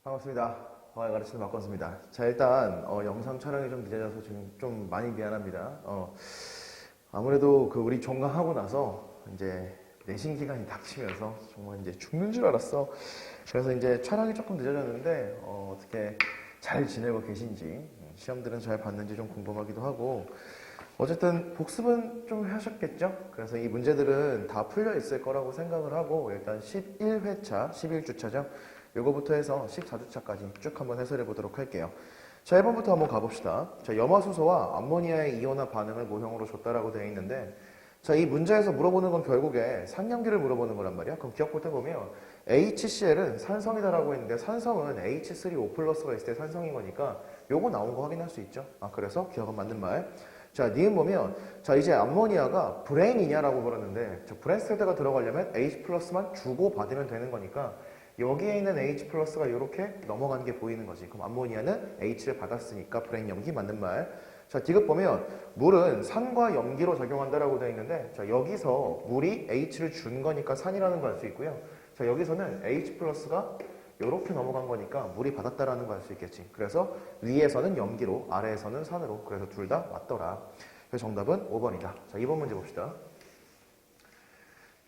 반갑습니다. 화학 가르치는 박건수입니다. 자, 일단 영상 촬영이 좀 늦어져서 지금 좀 많이 미안합니다. 아무래도 우리 종강하고 나서 이제 내신 기간이 닥치면서 정말 이제 죽는 줄 알았어. 그래서 이제 촬영이 조금 늦어졌는데 어떻게 잘 지내고 계신지, 시험들은 잘 봤는지 좀 궁금하기도 하고, 어쨌든 복습은 좀 하셨겠죠? 그래서 이 문제들은 다 풀려 있을 거라고 생각을 하고, 일단 11회차, 11주차죠. 요거부터 해서 14주차까지 쭉 한번 해설해 보도록 할게요. 자, 1번부터 한번 가봅시다. 자, 염화수소와 암모니아의 이온화 반응을 모형으로 줬다라고 되어 있는데, 자, 이 문제에서 물어보는 건 결국에 산염기를 물어보는 거란 말이야. 그럼 기억부터 해보면 HCl은 산성이다라고 했는데, 산성은 H3O 플러스가 있을 때 산성인 거니까 요거 나온 거 확인할 수 있죠. 그래서 기억은 맞는 말. 자, 니은 보면, 자, 이제 암모니아가 브레인이냐라고 그러는데, 저 브레인 세대가 들어가려면 H 플러스만 주고 받으면 되는 거니까, 여기에 있는 H 플러스가 이렇게 넘어가는 게 보이는 거지. 그럼 암모니아는 H를 받았으니까 브레인 염기 맞는 말. 자, 디귿 보면 물은 산과 염기로 작용한다라고 되어 있는데, 자, 여기서 물이 H를 준 거니까 산이라는 걸 알 수 있고요. 자, 여기서는 H 플러스가 이렇게 넘어간 거니까 물이 받았다라는 걸 알 수 있겠지. 그래서 위에서는 염기로, 아래에서는 산으로. 그래서 둘 다 맞더라. 그래서 정답은 5번이다. 자, 2번 문제 봅시다.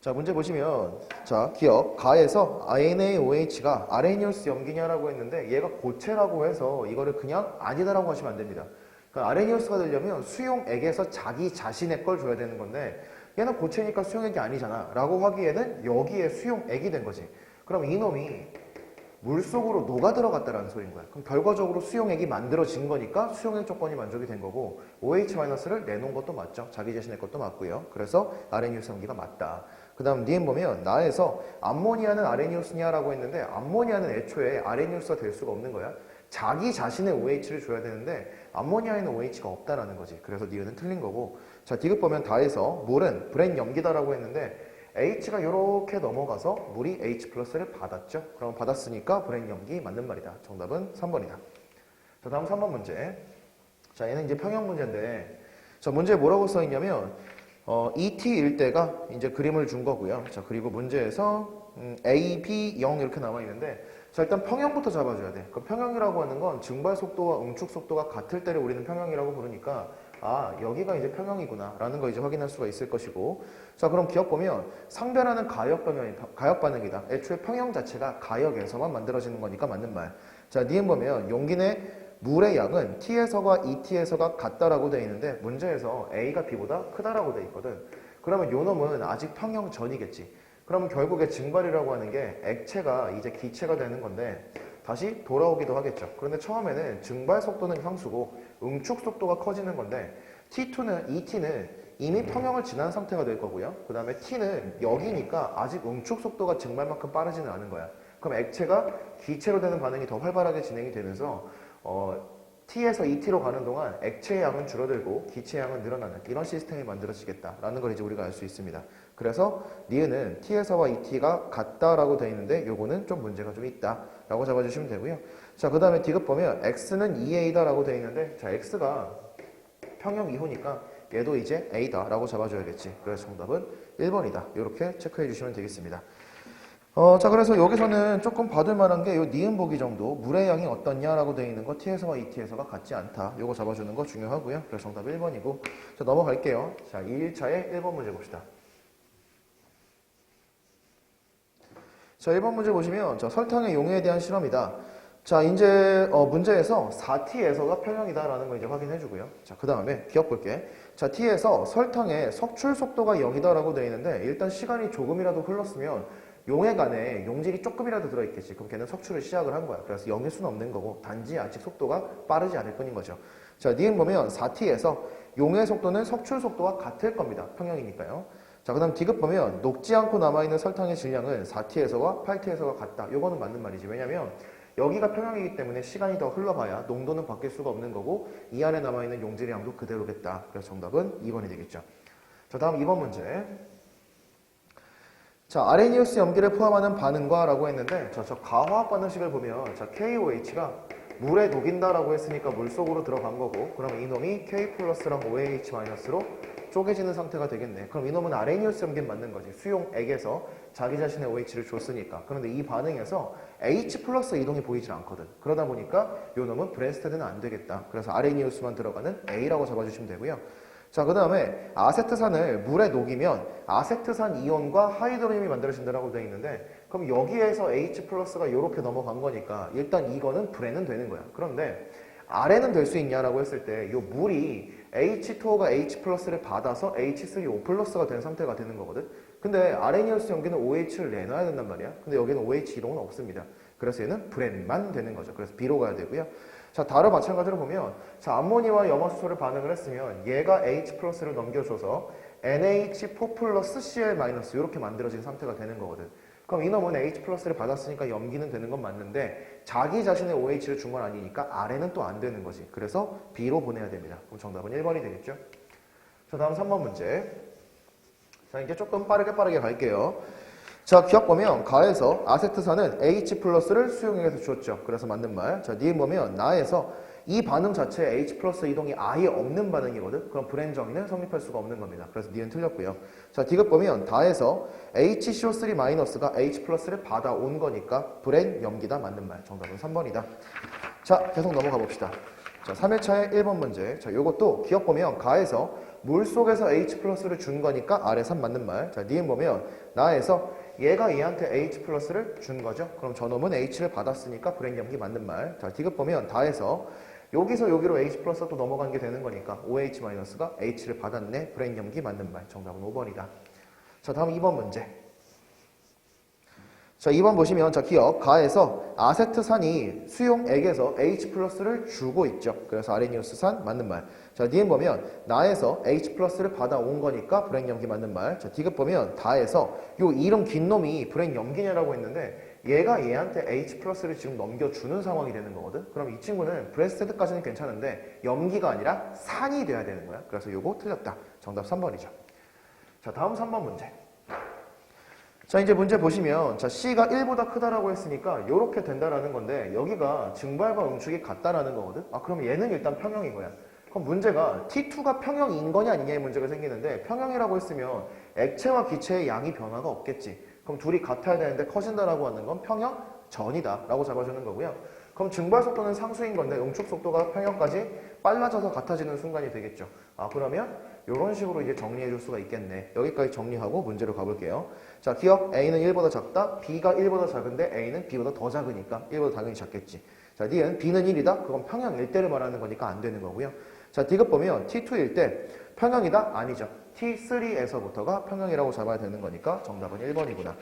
자, 문제 보시면, 자, 기억, 가에서 NaOH가 아레니우스 염기냐라고 했는데, 얘가 고체라고 해서 이거를 그냥 아니다라고 하시면 안 됩니다. 그러니까 아레니우스가 되려면 수용액에서 자기 자신의 걸 줘야 되는 건데, 얘는 고체니까 수용액이 아니잖아 라고 하기에는 여기에 수용액이 된 거지. 그럼 이놈이 물속으로 녹아 들어갔다라는 소리인 거야. 그럼 결과적으로 수용액이 만들어진 거니까 수용액 조건이 만족이 된 거고, OH-를 내놓은 것도 맞죠. 자기 자신의 것도 맞고요. 그래서 아레니우스 염기가 맞다. 그 다음 니은 보면 나에서 암모니아는 아레니우스냐라고 했는데, 암모니아는 애초에 아레니우스가 될 수가 없는 거야. 자기 자신의 OH를 줘야 되는데 암모니아에는 OH가 없다라는 거지. 그래서 니은은 틀린 거고. 자, 디귿 보면 다에서 물은 브랜 염기다라고 했는데, H가 이렇게 넘어가서 물이 H 플러스를 받았죠. 그럼 받았으니까 브랜 염기 맞는 말이다. 정답은 3번이다. 자, 다음 3번 문제. 자, 얘는 이제 평형 문제인데, 자, 문제에 뭐라고 써 있냐면, ET 일대가 이제 그림을 준 거고요. 자, 그리고 문제에서 A, B, 0 이렇게 남아 있는데, 자, 일단 평형부터 잡아줘야 돼. 그 평형이라고 하는 건 증발 속도와 응축 속도가 같을 때를 우리는 평형이라고 부르니까, 여기가 이제 평형이구나 라는 거 이제 확인할 수가 있을 것이고, 자, 그럼 기억 보면 상변하는 가역 반응이다. 애초에 평형 자체가 가역에서만 만들어지는 거니까 맞는 말. 자, 니은 보면 용기 내 물의 양은 T에서가 ET에서가 같다라고 되어 있는데, 문제에서 A가 B보다 크다라고 되어 있거든. 그러면 요 놈은 아직 평형 전이겠지. 그러면 결국에 증발이라고 하는 게 액체가 이제 기체가 되는 건데 다시 돌아오기도 하겠죠. 그런데 처음에는 증발 속도는 향수고 응축 속도가 커지는 건데, T2는, ET는 이미 평형을 지난 상태가 될 거고요. 그 다음에 T는 여기니까 아직 응축 속도가 증발만큼 빠르지는 않은 거야. 그럼 액체가 기체로 되는 반응이 더 활발하게 진행이 되면서 T에서 ET로 가는 동안 액체의 양은 줄어들고 기체의 양은 늘어나는 이런 시스템이 만들어지겠다라는 걸 이제 우리가 알 수 있습니다. 그래서 니은은 T에서와 ET가 같다라고 되어 있는데, 요거는 좀 문제가 좀 있다라고 잡아주시면 되고요. 자, 그 다음에 디귿 보면 X는 2A다라고 되어 있는데, 자, X가 평형 이후니까 얘도 이제 A다라고 잡아줘야겠지. 그래서 정답은 1번이다. 이렇게 체크해 주시면 되겠습니다. 자, 그래서 여기서는 조금 봐둘 만한 게 요 니은 보기 정도, 물의 양이 어떻냐라고 되어 있는 거 T에서와 ET에서가 같지 않다. 요거 잡아주는 거 중요하고요. 그래서 정답 1번이고. 자, 넘어갈게요. 자, 2일차의 1번 문제 봅시다. 자, 1번 문제 보시면, 자, 설탕의 용해에 대한 실험이다. 자, 이제 문제에서 4T에서가 평형이다라는 거 이제 확인해 주고요. 자, 그 다음에 기억 볼게. 자, T에서 설탕의 석출 속도가 0이다라고 되어 있는데, 일단 시간이 조금이라도 흘렀으면 용액 안에 용질이 조금이라도 들어있겠지. 그럼 걔는 석출을 시작을 한 거야. 그래서 0일 수는 없는 거고, 단지 아직 속도가 빠르지 않을 뿐인 거죠. 자, 니은 보면 4T에서 용의 속도는 석출 속도와 같을 겁니다. 평형이니까요. 자, 그 다음 디귿 보면 녹지 않고 남아있는 설탕의 질량은 4T에서와 8T에서가 같다. 요거는 맞는 말이지. 왜냐면 여기가 평형이기 때문에 시간이 더 흘러봐야 농도는 바뀔 수가 없는 거고, 이 안에 남아있는 용질의 양도 그대로겠다. 그래서 정답은 2번이 되겠죠. 자, 다음 2번 문제. 자, 아레니우스 염기를 포함하는 반응과 라고 했는데, 저 가화학 반응식을 보면, 자, KOH가 물에 녹인다라고 했으니까 물 속으로 들어간 거고, 그럼 이놈이 K 플러스랑 OH 마이너스로 쪼개지는 상태가 되겠네. 그럼 이놈은 아레니우스 염기는 맞는 거지. 수용액에서 자기 자신의 OH를 줬으니까. 그런데 이 반응에서 H 플러스 이동이 보이질 않거든. 그러다 보니까 이놈은 브랜스테드는 안 되겠다. 그래서 아레니우스만 들어가는 A라고 잡아주시면 되고요. 자, 그 다음에 아세트산을 물에 녹이면 아세트산 이온과 하이드로늄이 만들어진다고 되어 있는데, 그럼 여기에서 H 플러스가 이렇게 넘어간 거니까 일단 이거는 불에는 되는 거야. 그런데 아래는 될 수 있냐라고 했을 때 이 물이 H2O가 H 플러스를 받아서 H3O 플러스가 된 상태가 되는 거거든. 근데 아레니우스 염기는 OH를 내놔야 된단 말이야. 근데 여기는 OH 이동은 없습니다. 그래서 얘는 불엔만 되는 거죠. 그래서 B로 가야 되고요. 자, 다른 마찬가지로 보면, 자, 암모니와 염화수소를 반응을 했으면 얘가 H 플러스를 넘겨줘서 NH4 플러스 Cl 마이너스 이렇게 만들어진 상태가 되는 거거든. 그럼 이놈은 H 플러스를 받았으니까 염기는 되는 건 맞는데 자기 자신의 OH를 준 건 아니니까 R에는 또 안 되는 거지. 그래서 B로 보내야 됩니다. 그럼 정답은 1번이 되겠죠? 자, 다음 3번 문제. 자, 이제 조금 빠르게 갈게요. 자, 기억 보면 가에서 아세트산은 H 플러스를 수용액에서 주었죠. 그래서 맞는 말. 자, 니은 보면 나에서 이 반응 자체에 H 플러스 이동이 아예 없는 반응이거든. 그럼 불엔 정의는 성립할 수가 없는 겁니다. 그래서 니은 틀렸고요. 자, 디귿 보면 다에서 HCO3 마이너스가 H 플러스를 받아온 거니까 불엔 염기다. 맞는 말. 정답은 3번이다. 자, 계속 넘어가 봅시다. 자, 3회차의 1번 문제. 자, 요것도 기억 보면 가에서 물 속에서 H 플러스를 준 거니까 아래 3 맞는 말. 자, 니은 보면 나에서 얘가 얘한테 H 플러스를 준 거죠. 그럼 저놈은 H를 받았으니까 불행 염기 맞는 말. 자, 디귿 보면 다해서 여기서 여기로 H 플러스가 또 넘어간 게 되는 거니까 OH 마이너스가 H를 받았네. 불행 염기 맞는 말. 정답은 5번이다. 자, 다음 2번 문제. 자, 2번 보시면 자, 기억 가에서 아세트산이 수용액에서 H 플러스를 주고 있죠. 그래서 아레니우스산 맞는 말. 자, 니은 보면 나에서 H 플러스를 받아온 거니까 불행 염기 맞는 말. 자, 디귿 보면 다에서 요 이름 긴 놈이 불행 염기냐라고 했는데 얘가 얘한테 H 플러스를 지금 넘겨주는 상황이 되는 거거든. 그럼 이 친구는 브레스테드까지는 괜찮은데 염기가 아니라 산이 돼야 되는 거야. 그래서 요거 틀렸다. 정답 3번이죠. 자, 다음 3번 문제. 자, 이제 문제 보시면 자, C가 1보다 크다라고 했으니까 이렇게 된다라는 건데 여기가 증발과 응축이 같다라는 거거든. 아, 그럼 얘는 일단 평형인 거야. 그럼 문제가 T2가 평형인 거냐 아니냐의 문제가 생기는데 평형이라고 했으면 액체와 기체의 양이 변화가 없겠지. 그럼 둘이 같아야 되는데 커진다라고 하는 건 평형 전이다 라고 잡아주는 거고요. 그럼 증발 속도는 상수인 건데 응축 속도가 평형까지 빨라져서 같아지는 순간이 되겠죠. 아, 그러면 이런 식으로 이제 정리해 줄 수가 있겠네. 여기까지 정리하고 문제로 가볼게요. 자, 기억 A는 1보다 작다. B가 1보다 작은데 A는 B보다 더 작으니까 1보다 당연히 작겠지. 자, 니은 B는 1이다. 그건 평형 1대를 말하는 거니까 안 되는 거고요. 자, 디귿 보면 T2일 때 평형이다? 아니죠. T3에서부터가 평형이라고 잡아야 되는 거니까 정답은 1번이구나.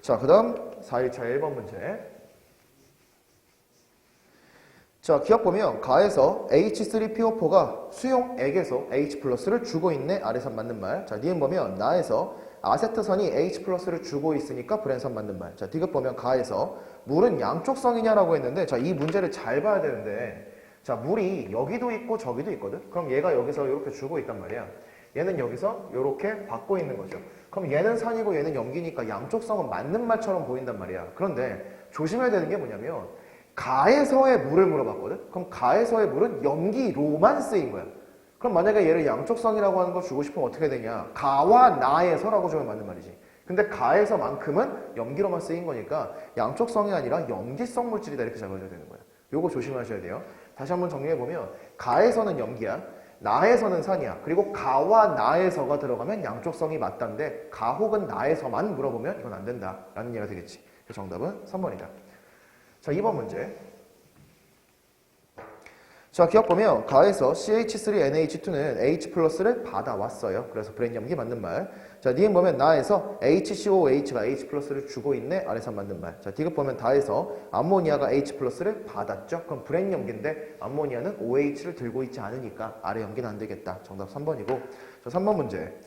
자, 그 다음 4일차 1번 문제. 자, 기억 보면 가에서 H3PO4가 수용액에서 H 플러스를 주고 있네. 아래선 맞는 말. 자, 니은 보면 나에서 아세트산이 H 플러스를 주고 있으니까 브랜산 맞는 말. 자, 디귿 보면 가에서 물은 양쪽성이냐라고 했는데 자, 이 문제를 잘 봐야 되는데 자, 물이 여기도 있고 저기도 있거든. 그럼 얘가 여기서 이렇게 주고 있단 말이야. 얘는 여기서 이렇게 받고 있는 거죠. 그럼 얘는 산이고 얘는 염기니까 양쪽성은 맞는 말처럼 보인단 말이야. 그런데 조심해야 되는 게 뭐냐면 가에서의 물을 물어봤거든? 그럼 가에서의 물은 염기로만 쓰인 거야. 그럼 만약에 얘를 양쪽성이라고 하는 걸 주고 싶으면 어떻게 되냐? 가와 나에서라고 주면 맞는 말이지. 근데 가에서만큼은 염기로만 쓰인 거니까 양쪽성이 아니라 염기성 물질이다 이렇게 잡아줘야 되는 거야. 요거 조심하셔야 돼요. 다시 한번 정리해보면 가에서는 염기야. 나에서는 산이야. 그리고 가와 나에서가 들어가면 양쪽성이 맞다인데 가 혹은 나에서만 물어보면 이건 안 된다 라는 얘기가 되겠지. 그래서 정답은 3번이다. 자, 2번 문제. 자, 기억 보면 가에서 CH3NH2는 H 플러스를 받아왔어요. 그래서 브랜 염기 맞는 말. 자, 니은 보면 나에서 HCOH가 H 플러스를 주고 있네. 아래서 맞는 말. 자, 디귿 보면 다에서 암모니아가 H 플러스를 받았죠. 그럼 브랜 염기인데 암모니아는 OH를 들고 있지 않으니까 아래 염기는 안 되겠다. 정답 3번이고. 자, 3번 문제.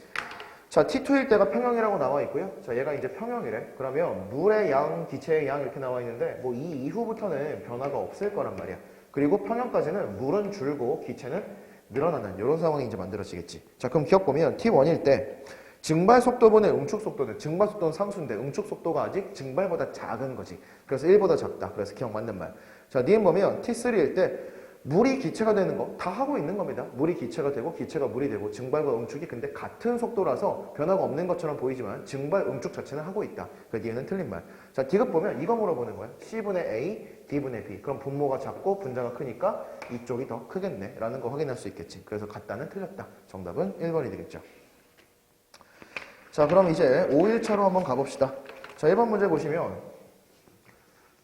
자, T2일 때가 평형이라고 나와 있고요. 자, 얘가 이제 평형이래. 그러면 물의 양, 기체의 양 이렇게 나와 있는데 뭐 이 이후부터는 변화가 없을 거란 말이야. 그리고 평형까지는 물은 줄고 기체는 늘어나는 이런 상황이 이제 만들어지겠지. 자, 그럼 기억 보면 T1일 때 증발 속도분의 응축 속도는 증발 속도는 상수인데 응축 속도가 아직 증발보다 작은 거지. 그래서 1보다 작다. 그래서 기억 맞는 말. 자, 니은 보면 T3일 때 물이 기체가 되는 거 다 하고 있는 겁니다. 물이 기체가 되고 기체가 물이 되고 증발과 응축이 근데 같은 속도라서 변화가 없는 것처럼 보이지만 증발, 응축 자체는 하고 있다. 그래서 얘는 틀린 말. 자, 디귿 보면 이거 물어보는 거예요. C분의 A, D분의 B. 그럼 분모가 작고 분자가 크니까 이쪽이 더 크겠네 라는 거 확인할 수 있겠지. 그래서 같다는 틀렸다. 정답은 1번이 되겠죠. 자, 그럼 이제 5일차로 한번 가봅시다. 자, 1번 문제 보시면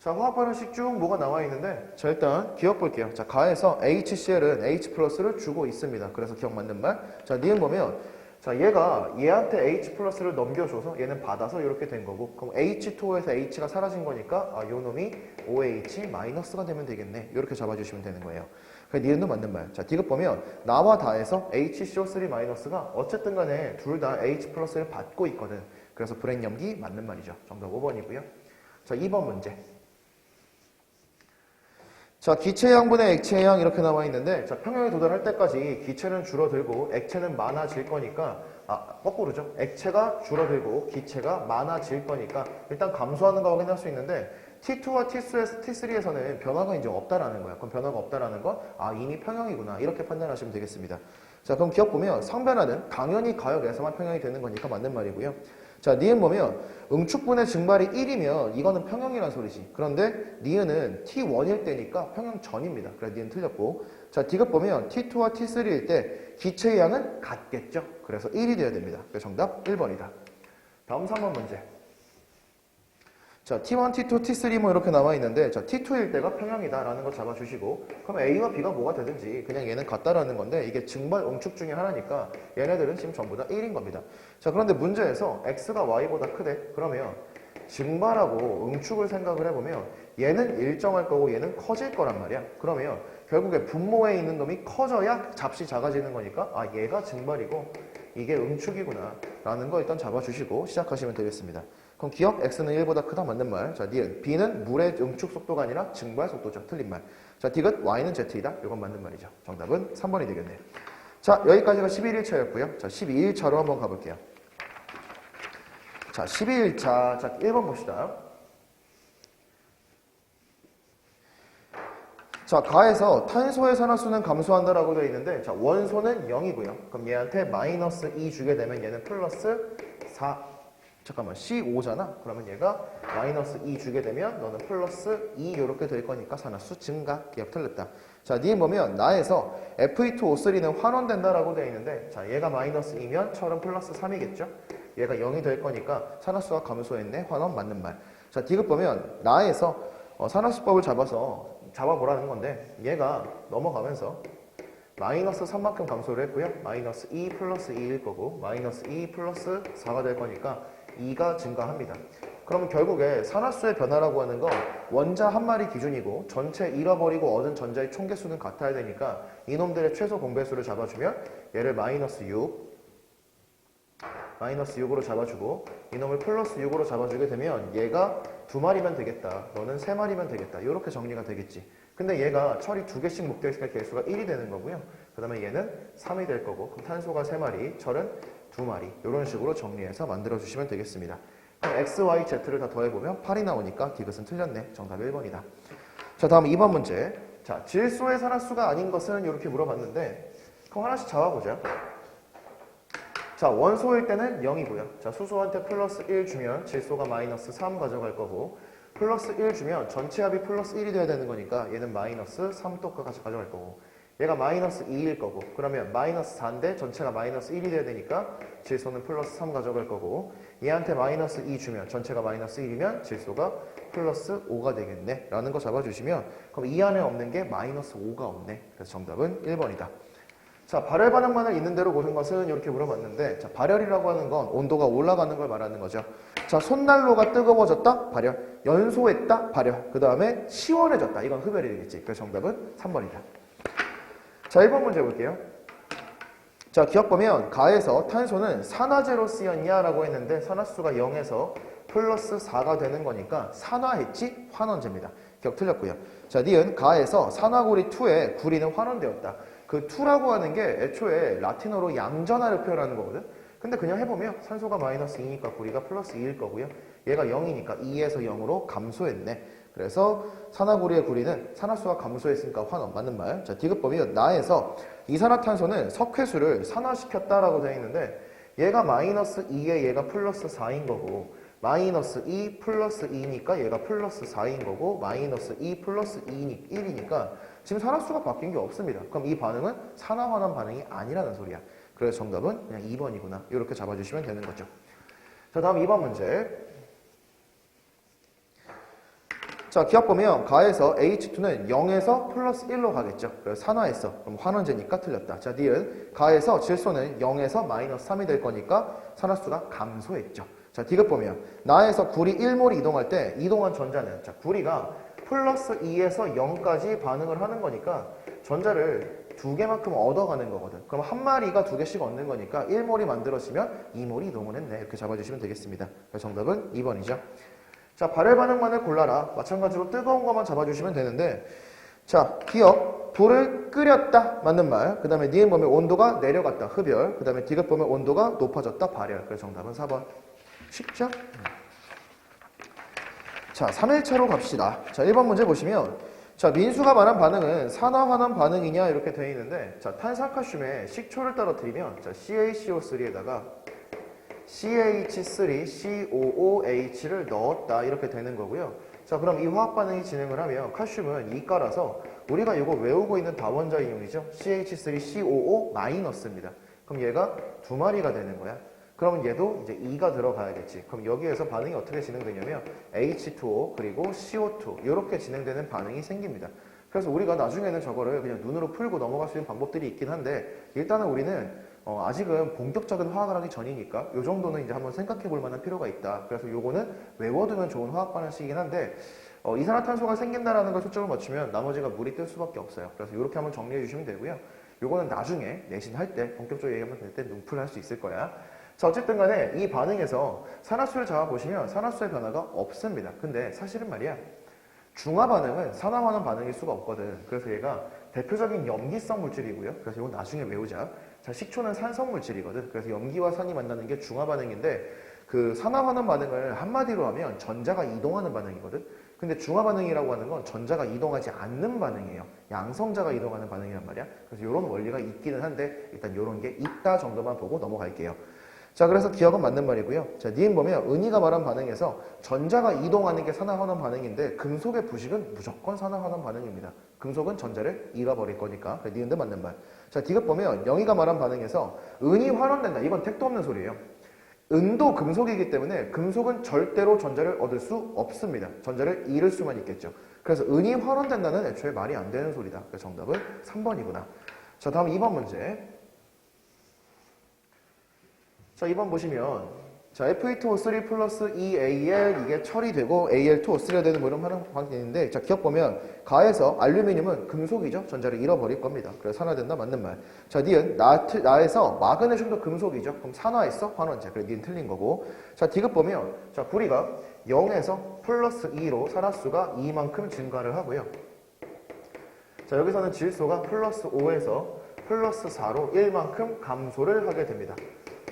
자, 화학 반응식 쭉 뭐가 나와 있는데 자, 일단 기억 볼게요. 자, 가에서 HCl은 H 플러스를 주고 있습니다. 그래서 기억 맞는 말. 자, 니은 보면 자, 얘가 얘한테 H 플러스를 넘겨줘서 얘는 받아서 이렇게 된 거고 그럼 H2에서 H가 사라진 거니까 아, 요 놈이 OH 마이너스가 되면 되겠네. 이렇게 잡아주시면 되는 거예요. 그래서 니은도 맞는 말. 자, 디귿 보면 나와 다에서 HCO3 마이너스가 어쨌든 간에 둘 다 H 플러스를 받고 있거든. 그래서 브레인 염기 맞는 말이죠. 정답 5번이고요. 자, 2번 문제. 자, 기체양분의 액체양 이렇게 나와 있는데 자, 평형에 도달할 때까지 기체는 줄어들고 액체는 많아질 거니까 거꾸로죠. 액체가 줄어들고 기체가 많아질 거니까 일단 감소하는 거 확인할 수 있는데 T2와 T3에서는 변화가 이제 없다라는 거야. 그럼 변화가 없다라는 건 이미 평형이구나. 이렇게 판단하시면 되겠습니다. 자, 그럼 기억 보면 상변화는 당연히 가역에서만 평형이 되는 거니까 맞는 말이고요. 자, 니은 보면 응축분의 증발이 1이면 이거는 평형이란 소리지. 그런데 니은은 T1일 때니까 평형 전입니다. 그래서 니은 틀렸고. 자, 디귿 보면 T2와 T3일 때 기체의 양은 같겠죠. 그래서 1이 돼야 됩니다. 그래서 정답 1번이다. 다음 3번 문제. 자, T1, T2, T3 뭐 이렇게 나와 있는데 자, T2일 때가 평형이다라는 거 잡아주시고 그럼 A와 B가 뭐가 되든지 그냥 얘는 같다라는 건데 이게 증발, 응축 중에 하나니까 얘네들은 지금 전부 다 1인 겁니다. 자, 그런데 문제에서 X가 Y보다 크대. 그러면 증발하고 응축을 생각을 해보면 얘는 일정할 거고 얘는 커질 거란 말이야. 그러면 결국에 분모에 있는 놈이 커져야 잡시 작아지는 거니까 얘가 증발이고 이게 응축이구나 라는 거 일단 잡아주시고 시작하시면 되겠습니다. 그럼 기억 X는 1보다 크다 맞는 말. 자, 니은 B는 물의 응축 속도가 아니라 증발 속도죠. 틀린 말. 자, 디귿 Y는 Z이다. 이건 맞는 말이죠. 정답은 3번이 되겠네요. 자, 여기까지가 11일차였고요. 자, 12일차로 한번 가볼게요. 자, 12일차. 자, 1번 봅시다. 자, 가에서 탄소의 산화수는 감소한다라고 되어 있는데 자, 원소는 0이고요. 그럼 얘한테 마이너스 2 주게 되면 얘는 플러스 4 잠깐만 C5잖아. 그러면 얘가 마이너스 2 주게 되면 너는 플러스 2 이렇게 될 거니까 산화수 증가. 기억 틀렸다. 자, 니은 보면 나에서 Fe2O3는 환원된다라고 되어 있는데 자, 얘가 마이너스 2면 철은 플러스 3이겠죠. 얘가 0이 될 거니까 산화수가 감소했네. 환원 맞는 말. 자, 디귿 보면 나에서 산화수법을 잡아보라는 건데 얘가 넘어가면서 마이너스 3만큼 감소를 했고요. 마이너스 2 플러스 2일 거고 마이너스 2 플러스 4가 될 거니까 2가 증가합니다. 그러면 결국에 산화수의 변화라고 하는 건 원자 한 마리 기준이고 전체 잃어버리고 얻은 전자의 총개수는 같아야 되니까 이놈들의 최소 공배수를 잡아주면 얘를 마이너스 6으로 잡아주고 이놈을 플러스 6으로 잡아주게 되면 얘가 2마리면 되겠다. 너는 3마리면 되겠다. 이렇게 정리가 되겠지. 근데 얘가 철이 2개씩 묶여있으니까 개수가 1이 되는 거고요. 그 다음에 얘는 3이 될 거고 그럼 탄소가 3마리, 철은 2마리 이런 식으로 정리해서 만들어주시면 되겠습니다. 그럼 X, Y, Z를 다 더해보면 8이 나오니까 디귿은 틀렸네. 정답 1번이다. 자, 다음 2번 문제. 자, 질소의 산화수가 아닌 것은 이렇게 물어봤는데 그럼 하나씩 잡아보자. 자, 원소일 때는 0이고요. 자, 수소한테 플러스 1 주면 질소가 마이너스 3 가져갈 거고 플러스 1 주면 전체 합이 플러스 1이 돼야 되는 거니까 얘는 마이너스 3 똑같이 가져갈 거고 얘가 마이너스 2일 거고 그러면 마이너스 4인데 전체가 마이너스 1이 돼야 되니까 질소는 플러스 3 가져갈 거고 얘한테 마이너스 2 주면 전체가 마이너스 1이면 질소가 플러스 5가 되겠네 라는 거 잡아주시면 그럼 이 안에 없는 게 마이너스 5가 없네. 그래서 정답은 1번이다. 자, 발열 반응만을 있는 대로 보는 것은 이렇게 물어봤는데 자, 발열이라고 하는 건 온도가 올라가는 걸 말하는 거죠. 자, 손난로가 뜨거워졌다? 발열. 연소했다? 발열. 그 다음에 시원해졌다. 이건 흡열이 되겠지. 그래서 정답은 3번이다. 자, 1번 문제 볼게요. 자, 기억 보면 가에서 탄소는 산화제로 쓰였냐라고 했는데 산화수가 0에서 플러스 4가 되는 거니까 산화했지? 환원제입니다. 기억 틀렸고요. 자, 니은 가에서 산화고리 2에 구리는 환원되었다. 그 2라고 하는 게 애초에 라틴어로 얌전하를 표현하는 거거든. 근데 그냥 해보면 산소가 마이너스 2니까 구리가 플러스 2일 거고요. 얘가 0이니까 2에서 0으로 감소했네. 그래서 산화구리의 구리는 산화수가 감소했으니까 환원. 맞는 말. 자, 디귿법이 나에서 이산화탄소는 석회수를 산화시켰다라고 되어 있는데 얘가 마이너스 2에 얘가 플러스 4인 거고 마이너스 2 플러스 2니까 얘가 플러스 4인 거고 마이너스 2 플러스 2니 1이니까 지금 산화수가 바뀐 게 없습니다. 그럼 이 반응은 산화환원 반응이 아니라는 소리야. 그래서 정답은 그냥 2번이구나. 이렇게 잡아주시면 되는 거죠. 자, 다음 2번 문제. 자, 기억 보면 가에서 H2는 0에서 플러스 1로 가겠죠. 그래서 산화했어. 그럼 환원제니까 틀렸다. 자, 니은 가에서 질소는 0에서 마이너스 3이 될 거니까 산화수가 감소했죠. 자, 디귿 보면 나에서 구리 1몰이 이동할 때 이동한 전자는 자, 구리가 플러스 2에서 0까지 반응을 하는 거니까 전자를 2개만큼 얻어가는 거거든. 그럼 한 마리가 2개씩 얻는 거니까 1몰이 만들어지면 2몰이 이동을 했네. 이렇게 잡아주시면 되겠습니다. 그래서 정답은 2번이죠. 자, 발열 반응만을 골라라. 마찬가지로 뜨거운 것만 잡아주시면 되는데 자, 기억 불을 끓였다. 맞는 말. 그 다음에 니은 보면 온도가 내려갔다. 흡열. 그 다음에 디귿 보면 온도가 높아졌다. 발열. 그래서 정답은 4번. 쉽죠? 자, 3일차로 갑시다. 자, 1번 문제 보시면 자, 민수가 말한 반응은 산화환원 반응이냐 이렇게 되어 있는데 자, 탄산칼슘에 식초를 떨어뜨리면 자, CaCO3에다가 CH3COOH를 넣었다 이렇게 되는 거고요. 자, 그럼 이 화학 반응이 진행을 하면 칼슘은 이가라서 우리가 이거 외우고 있는 다원자 이온이죠. CH3COO-입니다. 그럼 얘가 두 마리가 되는 거야. 그러면 얘도 이제 2가 들어가야겠지. 그럼 여기에서 반응이 어떻게 진행되냐면 H2O 그리고 CO2 이렇게 진행되는 반응이 생깁니다. 그래서 우리가 나중에는 저거를 그냥 눈으로 풀고 넘어갈 수 있는 방법들이 있긴 한데 일단은 우리는 아직은 본격적인 화학을 하기 전이니까 이 정도는 이제 한번 생각해 볼 만한 필요가 있다. 그래서 요거는 외워두면 좋은 화학 반응식이긴 한데 이산화탄소가 생긴다라는 걸 초점을 맞추면 나머지가 물이 뜰 수밖에 없어요. 그래서 이렇게 한번 정리해 주시면 되고요. 요거는 나중에 내신 할 때 본격적으로 얘기하면 될 때 눈풀 할 수 있을 거야. 자, 어쨌든 간에 이 반응에서 산화수를 잡아보시면 산화수의 변화가 없습니다. 근데 사실은 말이야. 중화 반응은 산화환원 반응일 수가 없거든. 그래서 얘가 대표적인 염기성 물질이고요. 그래서 이건 나중에 외우자. 자, 식초는 산성 물질이거든. 그래서 염기와 산이 만나는 게 중화 반응인데 그 산화환원 반응을 한마디로 하면 전자가 이동하는 반응이거든. 근데 중화 반응이라고 하는 건 전자가 이동하지 않는 반응이에요. 양성자가 이동하는 반응이란 말이야. 그래서 이런 원리가 있기는 한데 일단 이런 게 있다 정도만 보고 넘어갈게요. 자, 그래서 기억은 맞는 말이고요. 자, 니은 보면 은희가 말한 반응에서 전자가 이동하는 게 산화환원 반응인데 금속의 부식은 무조건 산화환원 반응입니다. 금속은 전자를 잃어버릴 거니까. 니은도 맞는 말. 자, 디귿 보면 영희가 말한 반응에서 은이 환원된다. 이건 택도 없는 소리예요. 은도 금속이기 때문에 금속은 절대로 전자를 얻을 수 없습니다. 전자를 잃을 수만 있겠죠. 그래서 은이 환원된다는 애초에 말이 안 되는 소리다. 그래서 정답은 3번이구나. 자, 다음 2번 문제. 자, 2번 보시면 자, Fe2O3 플러스 EAL 이게 처리되고 Al2O3가 되는 뭐 이런 관계인데 자, 기억 보면 가에서 알루미늄은 금속이죠. 전자를 잃어버릴 겁니다. 그래서 산화된다 맞는 말. 자, 니은 나에서 마그네슘도 금속이죠. 그럼 산화했어? 환원제. 그래 니은 틀린 거고. 자, 디귿 보면 자, 구리가 0에서 플러스 2로 산화수가 2만큼 증가를 하고요. 자, 여기서는 질소가 플러스 5에서 플러스 4로 1만큼 감소를 하게 됩니다.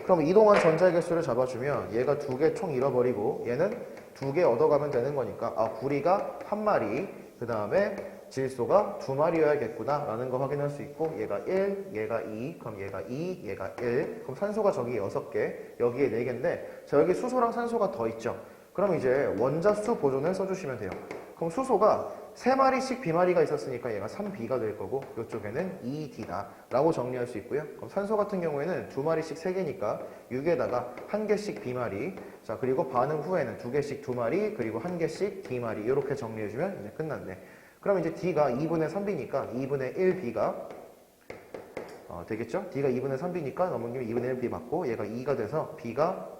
그럼 이동한 전자의 개수를 잡아주면 얘가 2개 총 잃어버리고 얘는 2개 얻어가면 되는 거니까 아, 구리가 1마리 그 다음에 질소가 2마리여야겠구나 라는 거 확인할 수 있고 얘가 1, 얘가 2, 그럼 얘가 2, 얘가 1 그럼 산소가 저기 6개 여기에 4개인데 자, 여기 수소랑 산소가 더 있죠. 그럼 이제 원자수 보존을 써주시면 돼요. 그럼 수소가 3마리씩 B마리가 있었으니까 얘가 3B가 될 거고 이쪽에는 2D다 라고 정리할 수 있고요. 그럼 산소 같은 경우에는 2마리씩 3개니까 6에다가 1개씩 B마리 자, 그리고 반응 후에는 2개씩 2마리 그리고 1개씩 D마리 이렇게 정리해주면 이제 끝났네. 그럼 이제 D가 2분의 3B니까 2분의 1B가 되겠죠? D가 2분의 3B니까 넘으면 2분의 1B 맞고 얘가 2가 돼서 B가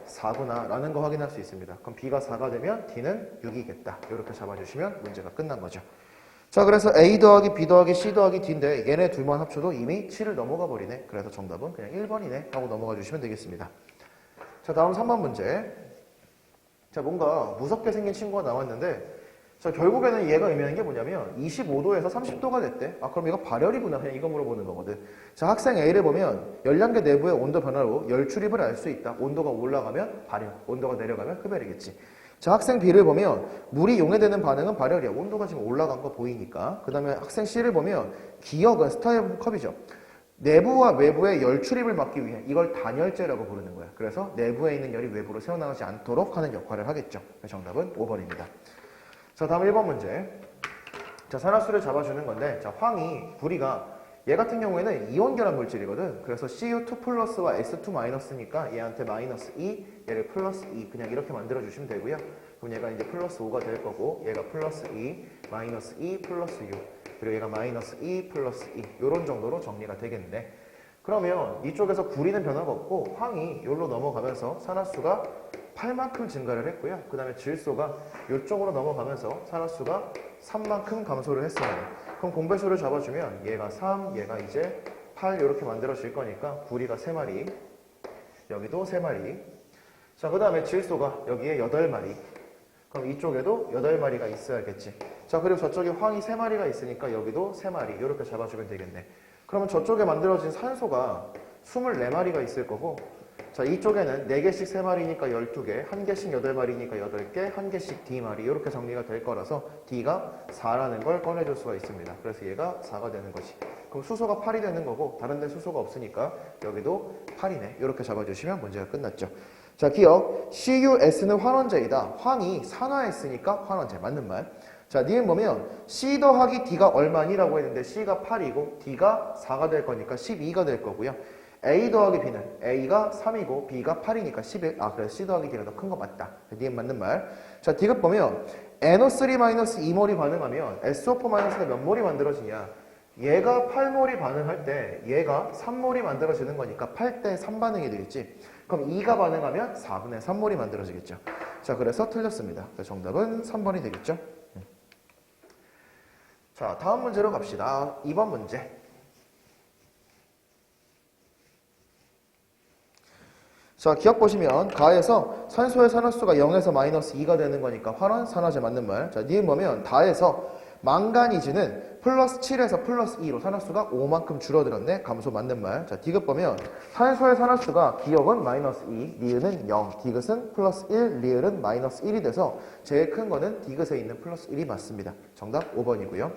4구나 라는 거 확인할 수 있습니다. 그럼 B가 4가 되면 D는 6이겠다. 이렇게 잡아주시면 문제가 끝난 거죠. 자, 그래서 A 더하기 B 더하기 C 더하기 D인데 얘네 둘만 합쳐도 이미 7을 넘어가 버리네. 그래서 정답은 그냥 1번이네 하고 넘어가 주시면 되겠습니다. 자, 다음 3번 문제. 자, 뭔가 무섭게 생긴 친구가 나왔는데 자, 결국에는 얘가 의미하는 게 뭐냐면 25도에서 30도가 됐대. 아, 그럼 이거 발열이구나. 그냥 이거 물어보는 거거든. 자, 학생 A를 보면 열량계 내부의 온도 변화로 열 출입을 알 수 있다. 온도가 올라가면 발열, 온도가 내려가면 흡열이겠지. 자, 학생 B를 보면 물이 용해되는 반응은 발열이야. 온도가 지금 올라간 거 보이니까. 그 다음에 학생 C를 보면 기역은 스타일컵이죠. 내부와 외부의 열 출입을 막기 위해 이걸 단열재라고 부르는 거야. 그래서 내부에 있는 열이 외부로 새어나가지 않도록 하는 역할을 하겠죠. 정답은 5번입니다. 자, 다음 1번 문제. 자, 산화수를 잡아주는 건데, 자, 황이, 구리가 얘 같은 경우에는 이온 결합 물질이거든. 그래서 Cu2 플러스와 S2 마이너스니까 얘한테 마이너스 2, 얘를 플러스 2 그냥 이렇게 만들어 주시면 되고요. 그럼 얘가 이제 플러스 5가 될 거고, 얘가 플러스 2, 마이너스 2, 플러스 6, 그리고 얘가 마이너스 2, 플러스 2 이런 정도로 정리가 되겠네. 그러면 이쪽에서 구리는 변화가 없고 황이 여기로 넘어가면서 산화수가 8만큼 증가를 했고요. 그 다음에 질소가 이쪽으로 넘어가면서 산화수가 3만큼 감소를 했습니다. 그럼 공배수를 잡아주면 얘가 3, 얘가 이제 8 이렇게 만들어질 거니까 구리가 3마리, 여기도 3마리. 자, 그 다음에 질소가 여기에 8마리. 그럼 이쪽에도 8마리가 있어야겠지. 자, 그리고 저쪽에 황이 3마리가 있으니까 여기도 3마리 이렇게 잡아주면 되겠네. 그러면 저쪽에 만들어진 산소가 24마리가 있을 거고, 자, 이쪽에는 4개씩 3마리니까 12개, 1개씩 8마리니까 8개, 1개씩 D마리 이렇게 정리가 될 거라서 D가 4라는 걸 꺼내줄 수가 있습니다. 그래서 얘가 4가 되는 거지. 그럼 수소가 8이 되는 거고 다른 데 수소가 없으니까 여기도 8이네. 이렇게 잡아주시면 문제가 끝났죠. 자, 기억. CuS는 환원제이다. 황이 산화했으니까 환원제. 맞는 말. 자, 니은 보면 C 더하기 D가 얼마니라고 했는데 C가 8이고 D가 4가 될 거니까 12가 될 거고요. A 더하기 B는 A가 3이고 B가 8이니까 11. 아, 그래서 C 더하기 D가 더 큰 거 맞다. 니은 맞는 말. 자, D급 보면 NO3-2몰이 반응하면 SO4-가 몇 몰이 만들어지냐. 얘가 8몰이 반응할 때 얘가 3몰이 만들어지는 거니까 8대 3 반응이 되겠지. 그럼 2가 반응하면 4분의 3몰이 만들어지겠죠. 자, 그래서 틀렸습니다. 정답은 3번이 되겠죠. 자, 다음 문제로 갑시다. 2번 문제. 자, 기억 보시면 가에서 산소의 산화수가 0에서 마이너스 2가 되는 거니까 환원, 산화제 맞는 말. 자, 니은 보면 다에서 망가니즈는 플러스 7에서 플러스 2로 산화수가 5만큼 줄어들었네. 감소 맞는 말. 자, 디귿 보면 산소의 산화수가 기억은 마이너스 2, 니은은 0, 디귿은 플러스 1, 리을은 마이너스 1이 돼서 제일 큰 거는 디귿에 있는 플러스 1이 맞습니다. 정답 5번이고요.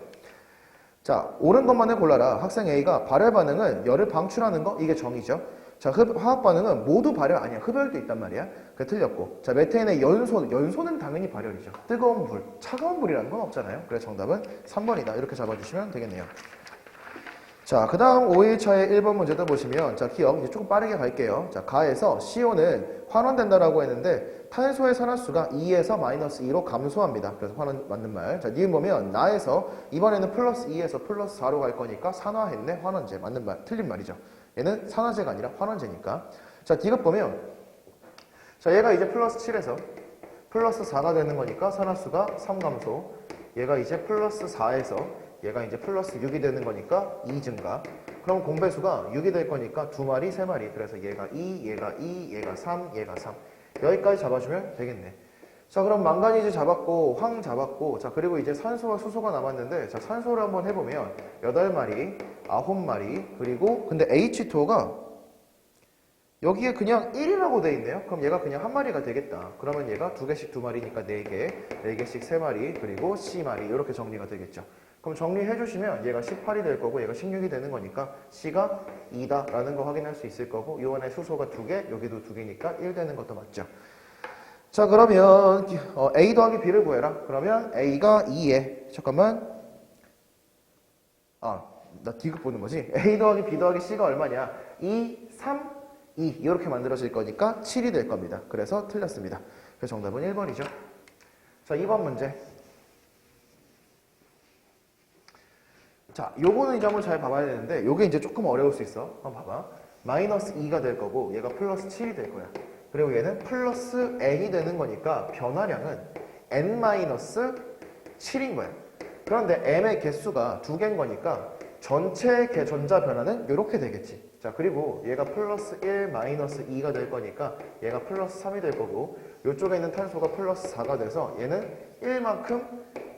자, 옳은 것만을 골라라. 학생 A가 발열 반응은 열을 방출하는 거, 이게 정이죠. 자, 화학 반응은 모두 발열 아니야. 흡열도 있단 말이야. 그게 틀렸고. 자, 메테인의 연소는 당연히 발열이죠. 뜨거운 불, 차가운 불이라는 건 없잖아요. 그래서 정답은 3번이다. 이렇게 잡아주시면 되겠네요. 자, 그 다음 5일차의 1번 문제도 보시면, 자, 기억, 이제 조금 빠르게 갈게요. 자, 가에서 CO는 환원된다라고 했는데, 탄소의 산화수가 2에서 마이너스 2로 감소합니다. 그래서 환원 맞는 말. 자, 니은 보면, 나에서 이번에는 플러스 2에서 플러스 4로 갈 거니까 산화했네, 환원제. 맞는 말, 틀린 말이죠. 얘는 산화제가 아니라 환원제니까. 자, 디귿 보면, 자, 얘가 이제 플러스 7에서 플러스 4가 되는 거니까 산화수가 3 감소. 얘가 이제 플러스 4에서 얘가 이제 플러스 6이 되는 거니까 2 증가. 그럼 공배수가 6이 될 거니까 2마리, 3마리. 그래서 얘가 2, 얘가 2, 얘가 3, 얘가 3. 여기까지 잡아주면 되겠네. 자, 그럼 망가니즈 잡았고, 황 잡았고, 자, 그리고 이제 산소와 수소가 남았는데, 자, 산소를 한번 해보면 8마리, 9마리, 그리고 근데 H2O가 여기에 그냥 1이라고 돼 있네요. 그럼 얘가 그냥 한 마리가 되겠다. 그러면 얘가 2개씩 2마리니까 4개, 4개씩 3마리, 그리고 C마리 이렇게 정리가 되겠죠. 그럼 정리해 주시면 얘가 18이 될 거고 얘가 16이 되는 거니까 C가 2다 라는 거 확인할 수 있을 거고 요 안에 수소가 2개, 여기도 2개니까 1 되는 것도 맞죠. 자, 그러면 A 더하기 B를 구해라. 그러면 A가 2에 잠깐만 나 디귿 보는 거지. A 더하기 B 더하기 C가 얼마냐. 2, 3, 2 이렇게 만들어질 거니까 7이 될 겁니다. 그래서 틀렸습니다. 그래서 정답은 1번이죠. 자, 2번 문제. 자, 요거는 이제 한번 잘 봐봐야 되는데 요게 이제 조금 어려울 수 있어. 한번 봐봐. 마이너스 2가 될 거고 얘가 플러스 7이 될 거야. 그리고 얘는 플러스 n이 되는 거니까 변화량은 n-7인 거야. 그런데 m의 개수가 2개인 거니까 전체 전자 변화는 이렇게 되겠지. 자, 그리고 얘가 플러스 1, 마이너스 2가 될 거니까 얘가 플러스 3이 될 거고 이쪽에 있는 탄소가 플러스 4가 돼서 얘는 1만큼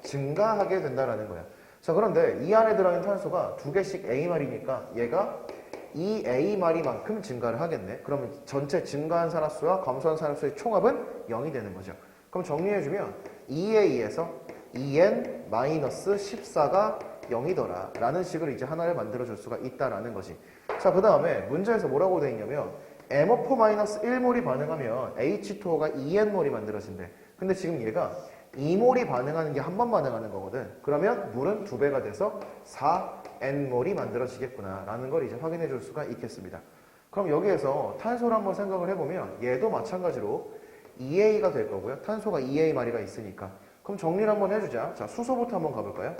증가하게 된다라는 거야. 자, 그런데 이 안에 들어있는 탄소가 두 개씩 A말이니까 얘가 이 A마리만큼 증가를 하겠네. 그러면 전체 증가한 산화수와 감소한 산화수의 총합은 0이 되는 거죠. 그럼 정리해주면 2A에서 2N-14가 0이더라 라는 식으로 이제 하나를 만들어줄 수가 있다라는 거지. 자, 그 다음에 문제에서 뭐라고 되어 있냐면 MO4-1몰이 반응하면 H2O가 2N몰이 만들어진대. 근데 지금 얘가 2몰이 반응하는 게 한 번 반응하는 거거든. 그러면 물은 2배가 돼서 4N몰이 만들어지겠구나 라는 걸 이제 확인해 줄 수가 있겠습니다. 그럼 여기에서 탄소를 한번 생각을 해보면 얘도 마찬가지로 2A가 될 거고요. 탄소가 2A 마리가 있으니까. 그럼 정리를 한번 해주자. 자, 수소부터 한번 가볼까요?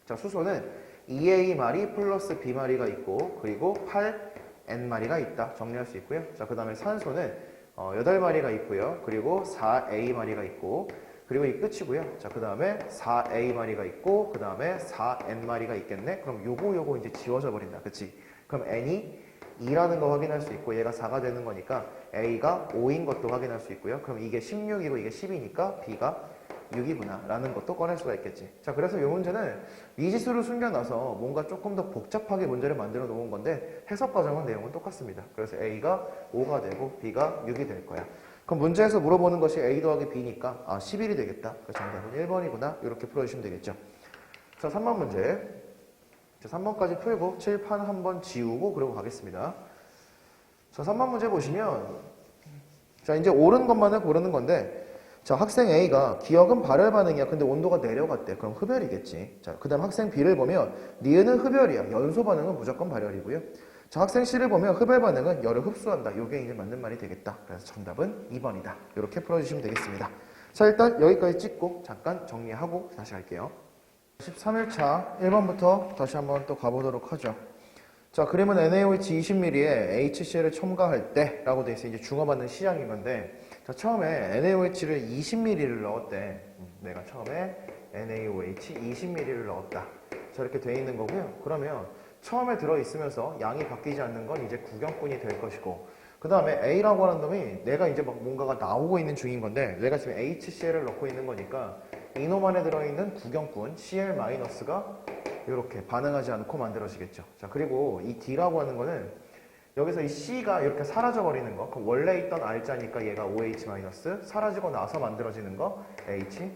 자, 수소는 2A 마리 플러스 B 마리가 있고 그리고 8N 마리가 있다. 정리할 수 있고요. 자, 그 다음에 산소는 8마리가 있고요. 그리고 4A 마리가 있고 그리고 이 끝이고요. 자, 그 다음에 4A 마리가 있고 그 다음에 4N 마리가 있겠네. 그럼 요거 이제 지워져 버린다. 그치? 그럼 N이 2라는 거 확인할 수 있고 얘가 4가 되는 거니까 A가 5인 것도 확인할 수 있고요. 그럼 이게 16이고 이게 10이니까 B가 6이구나 라는 것도 꺼낼 수가 있겠지. 자, 그래서 이 문제는 미지수를 숨겨놔서 뭔가 조금 더 복잡하게 문제를 만들어 놓은 건데 해석 과정은 내용은 똑같습니다. 그래서 A가 5가 되고 B가 6이 될 거야. 그럼 문제에서 물어보는 것이 A 더하기 B니까 11이 되겠다. 그래서 정답은 1번이구나. 이렇게 풀어주시면 되겠죠. 자, 3번 문제. 자, 3번까지 풀고 칠판 한번 지우고 그러고 가겠습니다. 자, 3번 문제 보시면 자, 이제 옳은 것만을 고르는 건데 자, 학생 A가 기억은 발열 반응이야. 근데 온도가 내려갔대. 그럼 흡열이겠지. 자, 그 다음 학생 B를 보면 니은은 흡열이야. 연소 반응은 무조건 발열이고요. 자, 학생 C를 보면 흡열 반응은 열을 흡수한다. 이게 이제 맞는 말이 되겠다. 그래서 정답은 2번이다. 이렇게 풀어주시면 되겠습니다. 자, 일단 여기까지 찍고 잠깐 정리하고 다시 갈게요. 13일차 1번부터 다시 한번 또 가보도록 하죠. 자, 그림은 NaOH 20ml에 HCl을 첨가할 때 라고 돼 있어. 이제 중화받는 시장인 건데 자, 처음에 NaOH를 20ml를 넣었대. 내가 처음에 NaOH 20ml를 넣었다. 저렇게 돼 있는 거고요. 그러면 처음에 들어있으면서 양이 바뀌지 않는 건 이제 구경꾼이 될 것이고 그 다음에 A라고 하는 놈이 내가 이제 막 뭔가가 나오고 있는 중인 건데 내가 지금 HCl을 넣고 있는 거니까 이놈 안에 들어있는 구경꾼 Cl-가 이렇게 반응하지 않고 만들어지겠죠. 자, 그리고 이 D라고 하는 거는 여기서 이 C가 이렇게 사라져 버리는 거. 그럼 원래 있던 R자니까 얘가 OH- 사라지고 나서 만들어지는 거 H+.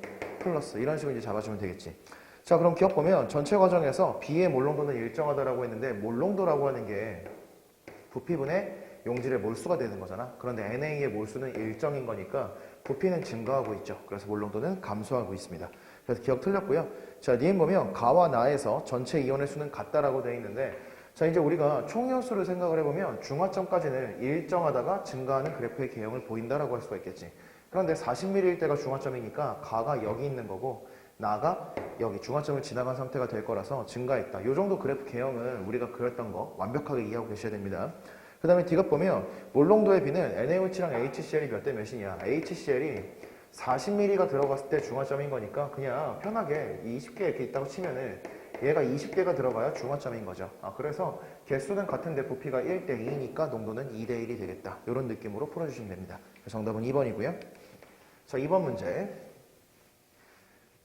이런 식으로 이제 잡아주면 되겠지. 자, 그럼 기억 보면 전체 과정에서 B의 몰농도는 일정하다라고 했는데 몰농도라고 하는 게 부피분의 용질의 몰수가 되는 거잖아. 그런데 NA의 몰수는 일정인 거니까 부피는 증가하고 있죠. 그래서 몰농도는 감소하고 있습니다. 그래서 기억 틀렸고요. 자, 니은 보면 가와 나에서 전체 이온의 수는 같다라고 되어 있는데 자, 이제 우리가 총이온수를 생각을 해보면 중화점까지는 일정하다가 증가하는 그래프의 개형을 보인다라고 할 수가 있겠지. 그런데 40mm일 때가 중화점이니까 가가 여기 있는 거고 나가 여기 중화점을 지나간 상태가 될 거라서 증가했다. 이 정도 그래프 개형은 우리가 그렸던 거 완벽하게 이해하고 계셔야 됩니다. 그 다음에 D급 보면 몰농도의 B는 NaOH랑 HCl이 몇 대 몇이냐. HCl이 40mm가 들어갔을 때 중화점인 거니까 그냥 편하게 20개 이렇게 있다고 치면은 얘가 20개가 들어가야 중화점인 거죠. 그래서 개수는 같은데 부피가 1대2니까 농도는 2대1이 되겠다. 이런 느낌으로 풀어주시면 됩니다. 정답은 2번이고요. 자, 2번 문제.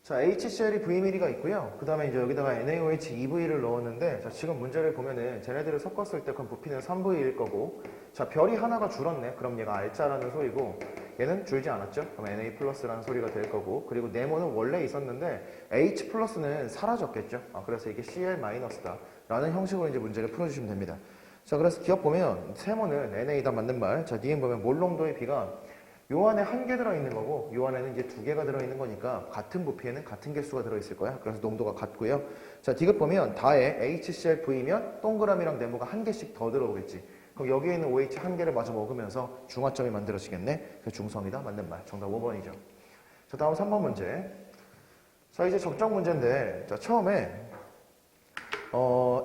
자, HCl이 Vml가 있고요. 그 다음에 이제 여기다가 NaOH EV를 넣었는데, 자, 지금 문제를 보면은 쟤네들을 섞었을 때 그럼 부피는 3V일 거고, 자, 별이 하나가 줄었네. 그럼 얘가 R자라는 소리고, 얘는 줄지 않았죠? 그럼 Na+라는 소리가 될 거고, 그리고 네모는 원래 있었는데, H+는 사라졌겠죠? 그래서 이게 Cl-다. 라는 형식으로 이제 문제를 풀어주시면 됩니다. 자, 그래서 기억 보면, 세모는 NA다 맞는 말. 자, 니은 보면 몰농도의 B가 요 안에 한 개 들어있는 거고 요 안에는 이제 두 개가 들어있는 거니까 같은 부피에는 같은 개수가 들어있을 거야. 그래서 농도가 같고요. 자, D급 보면 다에 HCl-V면 동그라미랑 네모가 한 개씩 더 들어오겠지. 그럼 여기에 있는 OH 한 개를 마저 먹으면서 중화점이 만들어지겠네. 그래서 중성이다. 맞는 말. 정답 5번이죠. 자, 다음 3번 문제. 자, 이제 적정 문제인데 자, 처음에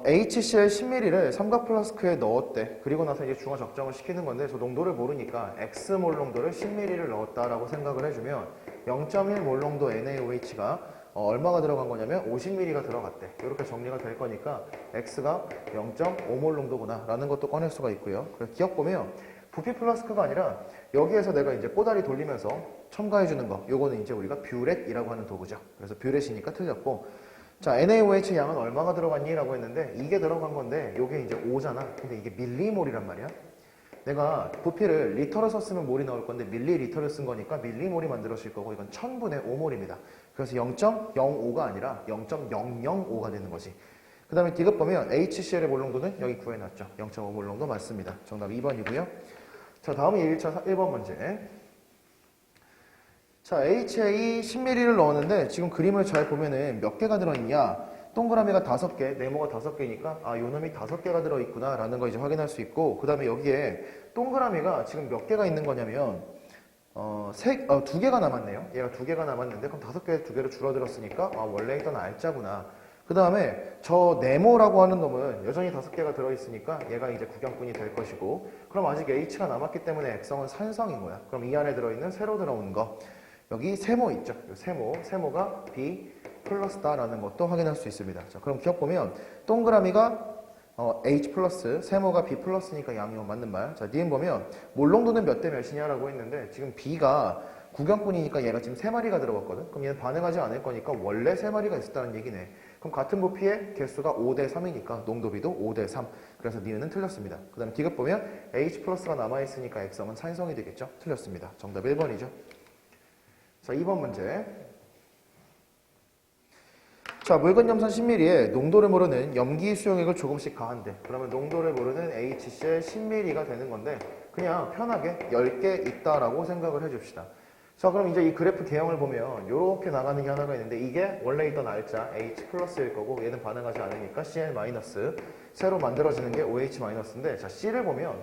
HCl 10ml를 삼각 플라스크에 넣었대. 그리고 나서 이제 중화 적정을 시키는 건데 저 농도를 모르니까 X몰 농도를 10ml를 넣었다라고 생각을 해주면 0.1몰 농도 NaOH가 얼마가 들어간 거냐면 50ml가 들어갔대. 이렇게 정리가 될 거니까 X가 0.5몰 농도구나 라는 것도 꺼낼 수가 있고요. 그래서 기억 보면 부피 플라스크가 아니라 여기에서 내가 이제 꼬다리 돌리면서 첨가해 주는 거. 요거는 이제 우리가 뷰렛이라고 하는 도구죠. 그래서 뷰렛이니까 틀렸고. 자, NaOH 양은 얼마가 들어갔니? 라고 했는데 이게 들어간 건데 요게 이제 5잖아. 근데 이게 밀리몰이란 말이야. 내가 부피를 리터로 썼으면 몰이 나올 건데 밀리리터를 쓴 거니까 밀리몰이 만들어질 거고 이건 1000분의 5몰입니다. 그래서 0.05가 아니라 0.005가 되는 거지. 그 다음에 디귿 보면 HCl의 몰농도는 여기 구해놨죠. 0.5몰농도 맞습니다. 정답 2번이고요. 자, 다음이 1번 문제. 자, HA 10ml를 넣었는데 지금 그림을 잘 보면은 몇 개가 들어있냐? 동그라미가 5개, 네모가 5개니까 아, 요 놈이 5개가 들어있구나 라는 거 이제 확인할 수 있고 그 다음에 여기에 동그라미가 지금 몇 개가 있는 거냐면 2개가 남았네요. 얘가 2개가 남았는데 그럼 5개 2개로 줄어들었으니까 아, 원래 있던 알짜구나. 그 다음에 저 네모라고 하는 놈은 여전히 5개가 들어있으니까 얘가 이제 구경꾼이 될 것이고 그럼 아직 H가 남았기 때문에 액성은 산성인 거야. 그럼 이 안에 들어있는 새로 들어온 거 여기 세모 있죠. 세모가 B 플러스다라는 것도 확인할 수 있습니다. 자, 그럼 기억 보면 동그라미가 H 플러스, 세모가 B 플러스니까 양이온 맞는 말. 자, 니은 보면 몰농도는 몇 대 몇이냐라고 했는데 지금 B가 구경꾼이니까 얘가 지금 3마리가 들어갔거든. 그럼 얘는 반응하지 않을 거니까 원래 3마리가 있었다는 얘기네. 그럼 같은 부피의 개수가 5대 3이니까 농도비도 5대 3. 그래서 니은은 틀렸습니다. 그 다음에 디귿 보면 H 플러스가 남아있으니까 액성은 산성이 되겠죠? 틀렸습니다. 정답 1번이죠. 자, 2번 문제. 자, 물건 염산 10ml에 농도를 모르는 염기 수용액을 조금씩 가한대. 그러면 농도를 모르는 HCl 10ml가 되는 건데 그냥 편하게 10개 있다라고 생각을 해줍시다. 자, 그럼 이제 이 그래프 개형을 보면 이렇게 나가는 게 하나가 있는데 이게 원래 있던 알짜 H 플러스일 거고 얘는 반응하지 않으니까 Cl 마이너스 새로 만들어지는 게 OH 마이너스인데 자, C를 보면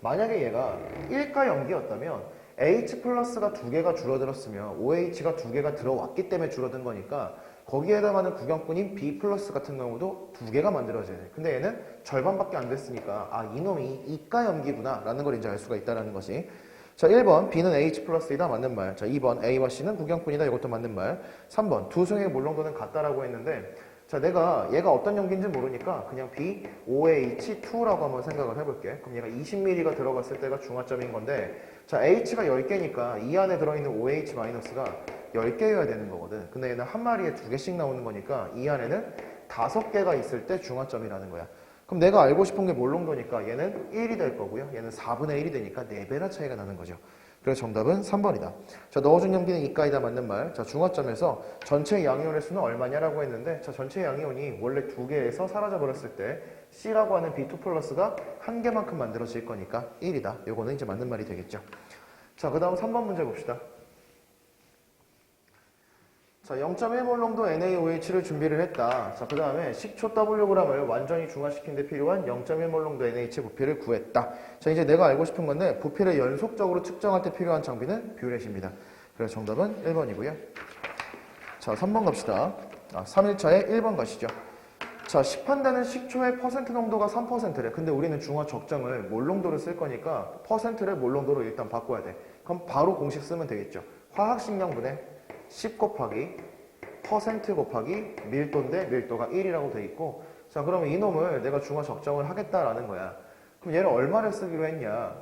만약에 얘가 1가 염기였다면 H 플러스가 2개가 줄어들었으면 OH가 2개가 들어왔기 때문에 줄어든 거니까 거기에 해당하는 구경꾼인 B 플러스 같은 경우도 2개가 만들어져야 돼. 근데 얘는 절반밖에 안 됐으니까 아, 이놈이 이가 염기구나 라는 걸 이제 알 수가 있다는 것이. 자, 1번 B는 H 플러스이다 맞는 말. 자, 2번 A와 C는 구경꾼이다 이것도 맞는 말. 3번 두 수의 몰농도는 같다라고 했는데 자, 내가 얘가 어떤 염기인지 모르니까 그냥 BOH2라고 한번 생각을 해볼게. 그럼 얘가 20ml가 들어갔을 때가 중화점인 건데 자, H가 10개니까 이 안에 들어있는 OH-가 10개여야 되는 거거든. 근데 얘는 한 마리에 2개씩 나오는 거니까 이 안에는 5개가 있을 때 중화점이라는 거야. 그럼 내가 알고 싶은 게 몰농도니까 얘는 1이 될 거고요. 얘는 4분의 1이 되니까 4배나 차이가 나는 거죠. 그래서 정답은 3번이다. 자, 넣어준 염기는 이가이다 맞는 말. 자, 중화점에서 전체 양이온의 수는 얼마냐라고 했는데 자, 전체 양이온이 원래 2개에서 사라져 버렸을 때 C라고 하는 B2 플러스가 1개만큼 만들어질 거니까 1이다. 요거는 이제 맞는 말이 되겠죠. 자, 그 다음 3번 문제 봅시다. 자, 0.1몰 농도 NaOH를 준비를 했다. 자, 그 다음에 식초 Wg을 완전히 중화시킨 데 필요한 0.1몰 농도 NaH 부피를 구했다. 자, 이제 내가 알고 싶은 건데 부피를 연속적으로 측정할 때 필요한 장비는 뷰렛입니다. 그래서 정답은 1번이고요. 자, 3번 갑시다. 3일차에 1번 가시죠. 자, 시판되는 식초의 퍼센트 농도가 3%래. 근데 우리는 중화 적정을 몰 농도를 쓸 거니까 퍼센트를 몰 농도로 일단 바꿔야 돼. 그럼 바로 공식 쓰면 되겠죠. 화학식량분의 10 곱하기 퍼센트 곱하기 밀도인데 밀도가 1이라고 돼 있고 자, 그러면 이놈을 내가 중화 적정을 하겠다라는 거야. 그럼 얘를 얼마를 쓰기로 했냐?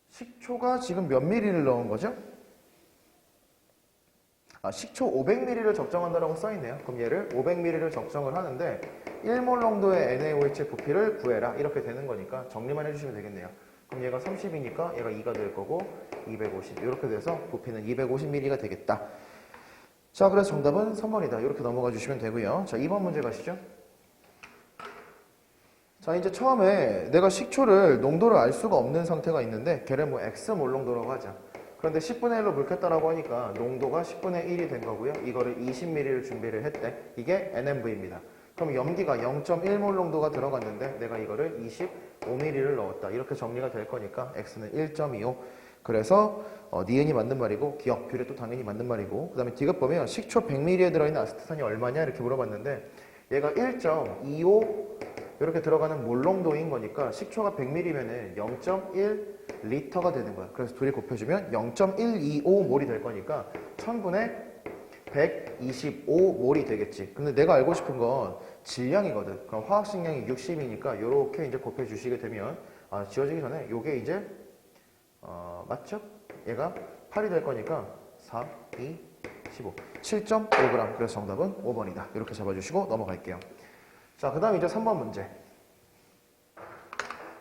식초가 지금 몇 미리를 넣은 거죠? 식초 500ml를 적정한다라고 써있네요. 그럼 얘를 500ml를 적정을 하는데 1몰 농도의 NaOH 부피를 구해라 이렇게 되는 거니까 정리만 해주시면 되겠네요. 그럼 얘가 30이니까 얘가 2가 될 거고 250 이렇게 돼서 부피는 250ml가 되겠다. 자, 그래서 정답은 3번이다. 이렇게 넘어가 주시면 되고요. 자, 2번 문제 가시죠. 자, 이제 처음에 내가 식초를 농도를 알 수가 없는 상태가 있는데 걔를 뭐 X몰 농도라고 하자. 그런데 10분의 1로 물겠다라고 하니까 농도가 10분의 1이 된 거고요. 이거를 20ml를 준비를 했대. 이게 NMV입니다. 그럼 염기가 0.1몰 농도가 들어갔는데 내가 이거를 25ml를 넣었다. 이렇게 정리가 될 거니까 X는 1.25. 그래서 니은이 맞는 말이고 기억, 뷰렛도 당연히 맞는 말이고 그 다음에 디귿 보면 식초 100ml에 들어있는 아세트산이 얼마냐 이렇게 물어봤는데 얘가 1.25 이렇게 들어가는 몰 농도인 거니까 식초가 100ml면은 0.1리터가 되는 거야. 그래서 둘이 곱해주면 0.125몰이 될 거니까 1000분의 125몰이 되겠지. 근데 내가 알고 싶은 건 질량이거든. 그럼 화학식량이 60이니까 이렇게 이제 곱해주시게 되면 지워지기 전에 요게 이제 맞죠? 얘가 8이 될 거니까 4, 2, 15 7.5g. 그래서 정답은 5번이다. 이렇게 잡아주시고 넘어갈게요. 자, 그 다음 이제 3번 문제.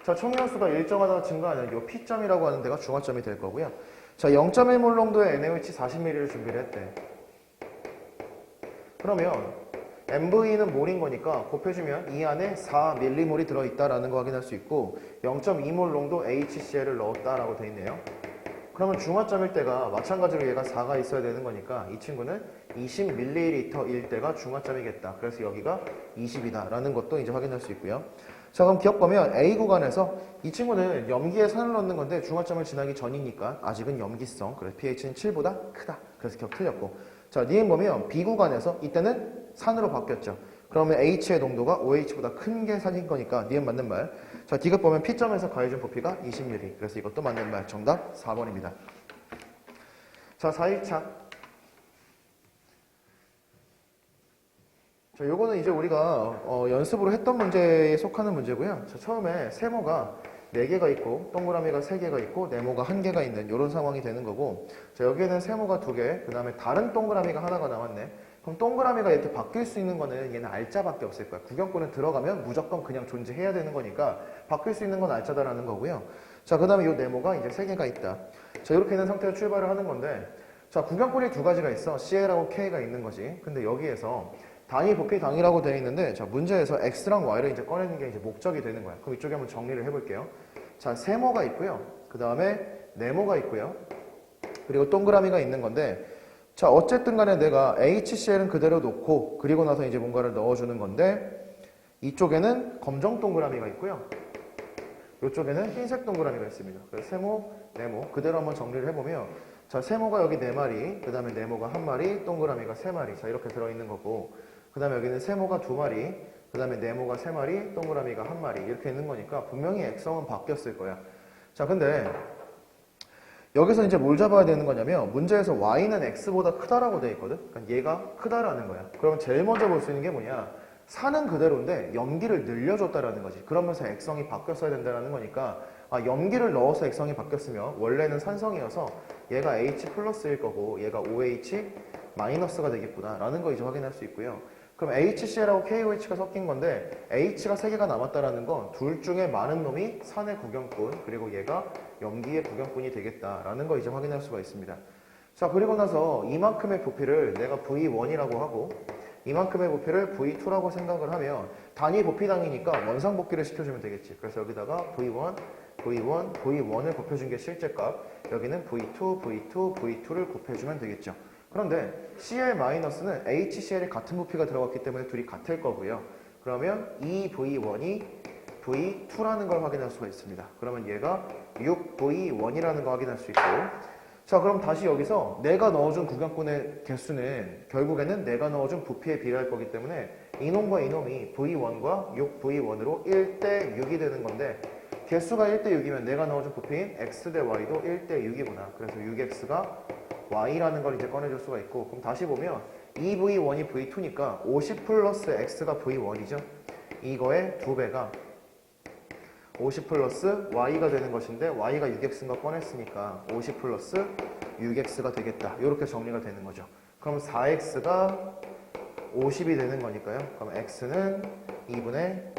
자, 총연수가 일정하다가 증가하는 요 P점이라고 하는 데가 중화점이 될 거고요. 자, 0.1몰 농도의 NaOH 40ml를 준비를 했대. 그러면 MV는 몰인 거니까 곱해주면 이 안에 4mm몰이 들어있다라는 거 확인할 수 있고 0.2몰 농도 HCl을 넣었다라고 돼 있네요. 그러면 중화점일 때가 마찬가지로 얘가 4가 있어야 되는 거니까 이 친구는 20ml일 때가 중화점이겠다. 그래서 여기가 20이다 라는 것도 이제 확인할 수 있고요. 자, 그럼 기억 보면 A 구간에서 이 친구는 염기에 산을 넣는 건데 중화점을 지나기 전이니까 아직은 염기성. 그래서 pH는 7보다 크다. 그래서 기억 틀렸고. 자, 니은 보면 B 구간에서 이때는 산으로 바뀌었죠. 그러면 H의 농도가 OH보다 큰 게 산인 거니까 니은 맞는 말. 자, D급 보면 P점에서 가해준 부피가 20ml. 그래서 이것도 맞는 말. 정답 4번입니다. 자, 4일차. 자, 요거는 이제 우리가 연습으로 했던 문제에 속하는 문제고요. 자, 처음에 세모가 4개가 있고 동그라미가 3개가 있고 네모가 1개가 있는 이런 상황이 되는 거고, 자, 여기에는 세모가 2개, 그 다음에 다른 동그라미가 하나가 나왔네. 그럼 동그라미가 이렇게 바뀔 수 있는 거는 얘는 알짜밖에 없을 거야. 구경권은 들어가면 무조건 그냥 존재해야 되는 거니까 바뀔 수 있는 건 알짜다라는 거고요. 자, 그 다음에 이 네모가 이제 3개가 있다. 자, 이렇게 있는 상태로 출발을 하는 건데, 자, 구경권이 2가지가 있어. CL하고 K가 있는 거지. 근데 여기에서 단위 부피 당이라고 되어 있는데, 자, 문제에서 X랑 Y를 이제 꺼내는 게 이제 목적이 되는 거야. 그럼 이쪽에 한번 정리를 해볼게요. 자, 세모가 있고요. 그 다음에 네모가 있고요. 그리고 동그라미가 있는 건데, 자, 어쨌든 간에 내가 HCl은 그대로 놓고 그리고 나서 이제 뭔가를 넣어주는 건데, 이쪽에는 검정 동그라미가 있고요. 이쪽에는 흰색 동그라미가 있습니다. 그래서 세모, 네모 그대로 한번 정리를 해보면, 자, 세모가 여기 4마리, 그 다음에 네모가 1마리, 동그라미가 3마리. 자, 이렇게 들어있는 거고, 그 다음에 여기는 세모가 2마리, 그 다음에 네모가 3마리, 동그라미가 1마리. 이렇게 있는 거니까 분명히 액성은 바뀌었을 거야. 자, 근데 여기서 이제 뭘 잡아야 되는 거냐면, 문제에서 y는 x보다 크다라고 되어 있거든. 그러니까 얘가 크다라는 거야. 그러면 제일 먼저 볼 수 있는 게 뭐냐, 산은 그대로인데 염기를 늘려줬다라는 거지. 그러면서 액성이 바뀌었어야 된다는 거니까, 염기를 넣어서 액성이 바뀌었으면 원래는 산성이어서 얘가 H 플러스일 거고 얘가 OH 마이너스가 되겠구나 라는 거 이제 확인할 수 있고요. 그럼 HCl하고 KOH가 섞인 건데 H가 3개가 남았다라는 건 둘 중에 많은 놈이 산의 구경꾼, 그리고 얘가 염기의 구경꾼이 되겠다라는 거 이제 확인할 수가 있습니다. 자, 그리고 나서 이만큼의 부피를 내가 V1이라고 하고 이만큼의 부피를 V2라고 생각을 하면 단위 부피당이니까 원상복귀를 시켜주면 되겠지. 그래서 여기다가 V1, V1, V1을 곱해준 게 실제 값, 여기는 V2, V2, V2를 곱해주면 되겠죠. 그런데 CL-는 HCl이 같은 부피가 들어갔기 때문에 둘이 같을 거고요. 그러면 이 V1이 V2라는 걸 확인할 수가 있습니다. 그러면 얘가 6V1이라는 걸 확인할 수 있고, 자, 그럼 다시 여기서 내가 넣어준 구경꾼의 개수는 결국에는 내가 넣어준 부피에 비례할 거기 때문에 이놈과 이놈이 V1과 6V1으로 1대 6이 되는 건데, 개수가 1대 6이면 내가 넣어준 부피인 X 대 Y도 1대 6이구나. 그래서 6X가 Y라는 걸 이제 꺼내줄 수가 있고, 그럼 다시 보면 2V1이 V2니까 50 플러스 X가 V1이죠. 이거의 2배가 50 플러스 Y가 되는 것인데 Y가 6X인 거 꺼냈으니까 50 플러스 6X가 되겠다. 이렇게 정리가 되는 거죠. 그럼 4X가 50이 되는 거니까요. 그럼 X는 2분의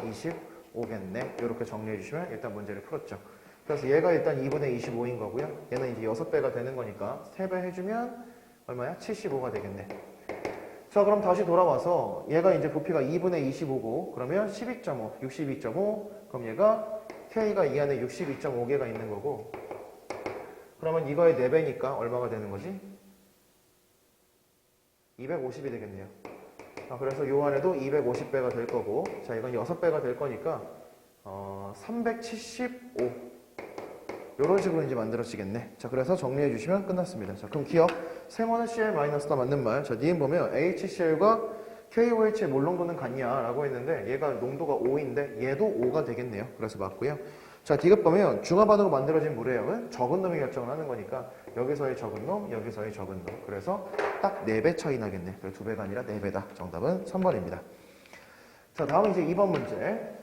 25겠네. 이렇게 정리해 주시면 일단 문제를 풀었죠. 그래서 얘가 일단 2분의 25인 거고요. 얘는 이제 6배가 되는 거니까 3배 해주면 얼마야? 75가 되겠네. 자, 그럼 다시 돌아와서 얘가 이제 부피가 2분의 25고 그러면 12.5, 62.5. 그럼 얘가 K가 이 안에 62.5개가 있는 거고, 그러면 이거의 4배니까 얼마가 되는 거지? 250이 되겠네요. 그래서 요 안에도 250배가 될 거고, 자, 이건 6배가 될 거니까 375 이런 식으로 이제 만들어지겠네. 자, 그래서 정리해 주시면 끝났습니다. 자, 그럼 기억, 세모는 CL-가 맞는 말. 자, 니은 보면 HCl과 KOH의 몰 농도는 같냐 라고 했는데 얘가 농도가 5인데 얘도 5가 되겠네요. 그래서 맞고요. 자, D급 보면 중화반으로 만들어진 물의 적은 놈이 결정을 하는 거니까 여기서의 적은 놈, 여기서의 적은 놈. 그래서 딱 4배 차이 나겠네. 그래서 2배가 아니라 4배다. 정답은 3번입니다. 자, 다음 이제 2번 문제.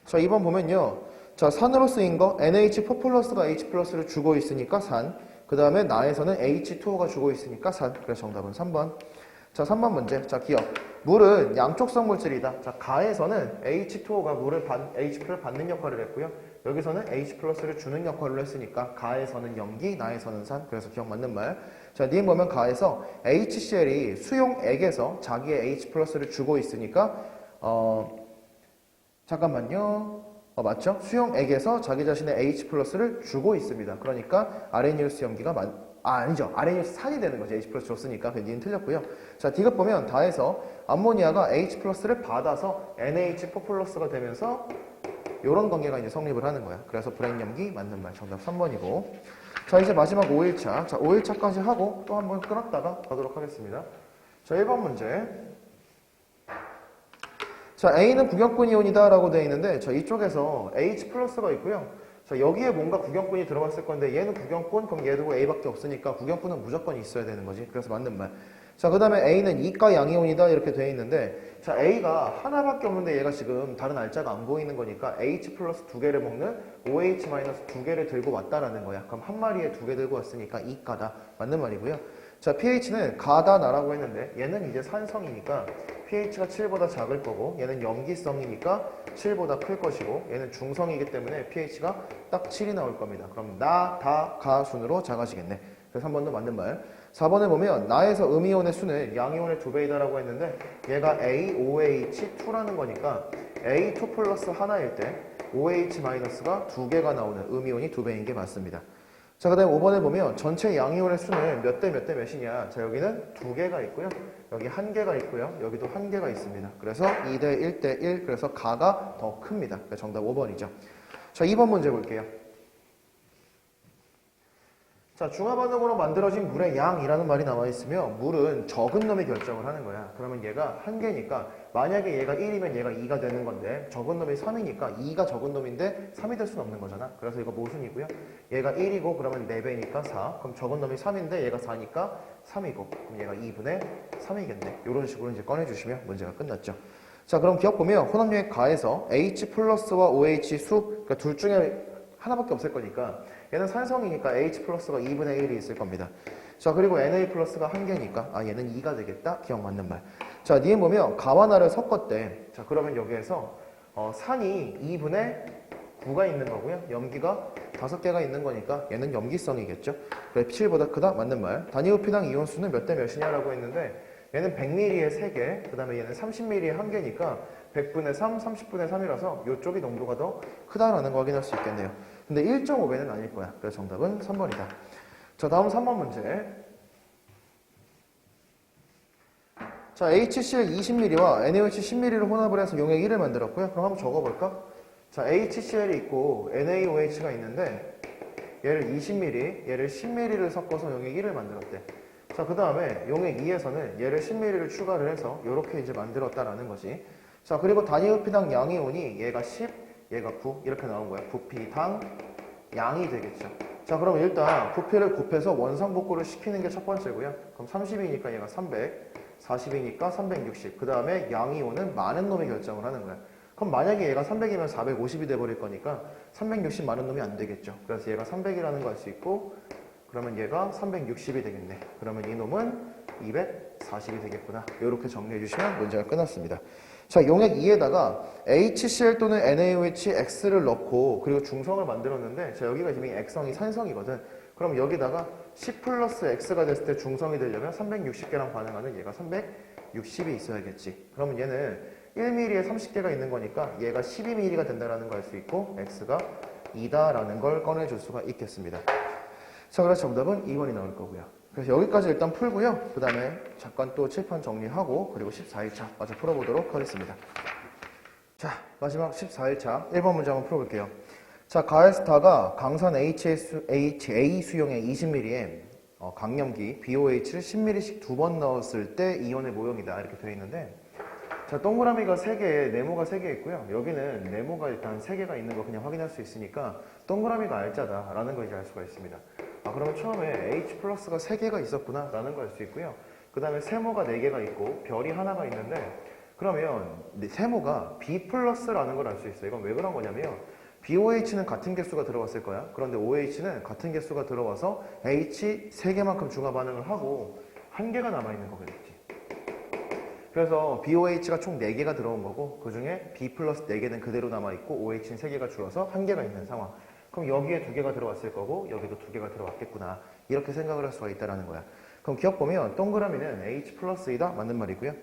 자, 2번 보면요. 자, 산으로 쓰인 거 NH4 플러스가 H 플러스를 주고 있으니까 산. 그 다음에 나에서는 H2O가 주고 있으니까 산. 그래서 정답은 3번. 자, 3번 문제. 자, 기억. 물은 양쪽성 물질이다. 자, 가에서는 H2O가 물을 H를 받는 역할을 했고요. 여기서는 H 플러스를 주는 역할을 했으니까 가에서는 염기, 나에서는 산. 그래서 기억 맞는 말. 자, 니은 보면 가에서 HCl이 수용액에서 자기의 H 플러스를 주고 있으니까 잠깐만요. 맞죠? 수용액에서 자기 자신의 H 플러스를 주고 있습니다. 그러니까 아레니우스 염기가 아니죠. 아레니우스 산이 되는 거죠. H 플러스 줬으니까. 니은 틀렸고요. 자, 디귿 보면 다에서 암모니아가 H 플러스를 받아서 NH4 플러스가 되면서 이런 관계가 이제 성립을 하는 거야. 그래서 브랜 염기 맞는 말. 정답 3번이고. 자, 이제 마지막 5일차. 자, 5일차까지 하고 또 한번 끊었다가 가도록 하겠습니다. 자, 1번 문제. 자, A는 구경꾼 이온이다 라고 되어 있는데, 자, 이쪽에서 H 플러스가 있고요. 자, 여기에 뭔가 구경꾼이 들어갔을 건데, 얘는 구경꾼? 그럼 얘도 A밖에 없으니까 구경꾼은 무조건 있어야 되는 거지. 그래서 맞는 말. 자, 그 다음에 A는 이가 양이온이다 이렇게 되어 있는데, 자, A가 하나밖에 없는데 얘가 지금 다른 알짜가 안 보이는 거니까 H 플러스 두 개를 먹는 OH 마이너스 두 개를 들고 왔다라는 거야. 그럼 한 마리에 두 개 들고 왔으니까 이가다. 맞는 말이고요. 자, pH는 가다 나라고 했는데 얘는 이제 산성이니까 pH가 7보다 작을 거고 얘는 염기성이니까 7보다 클 것이고 얘는 중성이기 때문에 pH가 딱 7이 나올 겁니다. 그럼 나, 다, 가 순으로 작아지겠네. 그래서 3번도 맞는 말. 4번에 보면 나에서 음이온의 수는 양이온의 2배이다라고 했는데 얘가 AOH2라는 거니까 A2 플러스 하나일 때 OH 마이너스가 2개가 나오는 음이온이 2배인 게 맞습니다. 자, 그 다음에 5번에 보면 전체 양이온의 수는 몇 대 몇이냐. 자, 여기는 2개가 있고요. 여기 1개가 있고요. 여기도 1개가 있습니다. 그래서 2대 1대 1. 그래서 가가 더 큽니다. 그래서 정답 5번이죠. 자, 2번 문제 볼게요. 자, 중화반응으로 만들어진 물의 양이라는 말이 나와 있으며 물은 적은 놈이 결정을 하는 거야. 그러면 얘가 1개니까 만약에 얘가 1이면 얘가 2가 되는 건데 적은 놈이 3이니까 2가 적은 놈인데 3이 될 수는 없는 거잖아. 그래서 이거 모순이고요. 얘가 1이고 그러면 4배니까 4. 그럼 적은 놈이 3인데 얘가 4니까 3이고 그럼 얘가 2분의 3이겠네. 이런 식으로 이제 꺼내주시면 문제가 끝났죠. 자, 그럼 기억 보면 혼합력의 가에서 H 플러스와 OH 수 그러니까 둘 중에 하나밖에 없을 거니까 얘는 산성이니까 H 플러스가 2분의 1이 있을 겁니다. 자, 그리고 NA 플러스가 1개니까 얘는 2가 되겠다. 기억 맞는 말. 자, 니은 보면 가와 나를 섞었대. 자, 그러면 여기에서 산이 2분의 9가 있는 거고요. 염기가 5개가 있는 거니까 얘는 염기성이겠죠. 그래, 7보다 크다. 맞는 말. 단위호피당 이온수는 몇 대 몇이냐라고 했는데 얘는 100ml에 3개, 그 다음에 얘는 30ml에 1개니까 100분의 3, 30분의 3이라서 이쪽이 농도가 더 크다라는 거 확인할 수 있겠네요. 근데 1.5배는 아닐 거야. 그래서 정답은 3번이다. 자, 다음 3번 문제. 자, HCl 20ml와 NaOH 10ml를 혼합을 해서 용액 1을 만들었고요. 그럼 한번 적어볼까? 자, HCl이 있고 NaOH가 있는데 얘를 20ml, 얘를 10ml를 섞어서 용액 1을 만들었대. 자, 그 다음에 용액 2에서는 얘를 10ml를 추가를 해서 이렇게 이제 만들었다라는 거지. 자, 그리고 단위부피당 양이온이 얘가 10, 얘가 9 이렇게 나온 거야. 부피당 양이 되겠죠. 자, 그럼 일단 부피를 곱해서 원상복구를 시키는 게 첫 번째고요. 그럼 30이니까 얘가 300, 40이니까 360. 그 다음에 양이온은 많은 놈이 결정을 하는 거야. 그럼 만약에 얘가 300이면 450이 돼버릴 거니까 360 많은 놈이 안 되겠죠. 그래서 얘가 300이라는 거 알 수 있고 그러면 얘가 360이 되겠네. 그러면 이 놈은 240이 되겠구나. 이렇게 정리해 주시면 문제가 끝났습니다. 자, 용액 2에다가 HCl 또는 NaOHX를 넣고 그리고 중성을 만들었는데 자, 여기가 지금 액성이 산성이거든. 그럼 여기다가 10 플러스 X가 됐을 때 중성이 되려면 360개랑 반응하는 얘가 360이 있어야겠지. 그러면 얘는 1mm에 30개가 있는 거니까 얘가 12mm가 된다는 걸 알 수 있고 X가 2다라는 걸 꺼내줄 수가 있겠습니다. 자, 그래서 정답은 2번이 나올 거고요. 그래서 여기까지 일단 풀고요. 그 다음에 잠깐 또 칠판 정리하고 그리고 14일차 마저 풀어보도록 하겠습니다. 자, 마지막 14일차 1번 문제 한번 풀어볼게요. 자, 가에스타가 강산 HA 수용액 20ml에 강염기 BOH를 10ml씩 2번 넣었을 때 이온의 모형이다 이렇게 되어 있는데 자, 동그라미가 3개, 네모가 3개 있고요. 여기는 네모가 일단 3개가 있는 거 그냥 확인할 수 있으니까 동그라미가 알짜다라는 걸 이제 알 수가 있습니다. 그러면 처음에 H 플러스가 3개가 있었구나 라는 걸 알 수 있고요. 그 다음에 세모가 4개가 있고 별이 하나가 있는데 그러면 세모가 B 플러스라는 걸 알 수 있어요. 이건 왜 그런 거냐면 BOH는 같은 개수가 들어왔을 거야. 그런데 OH는 같은 개수가 들어와서 H 3개만큼 중화 반응을 하고 1개가 남아있는 거겠지. 그래서 BOH가 총 4개가 들어온 거고 그 중에 B 플러스 4개는 그대로 남아있고 OH는 3개가 줄어서 1개가 있는 상황. 그럼 여기에 2개가 들어왔을 거고 여기도 2개가 들어왔겠구나. 이렇게 생각을 할 수가 있다는 거야. 그럼 기억 보면 동그라미는 H 플러스이다. 맞는 말이고요.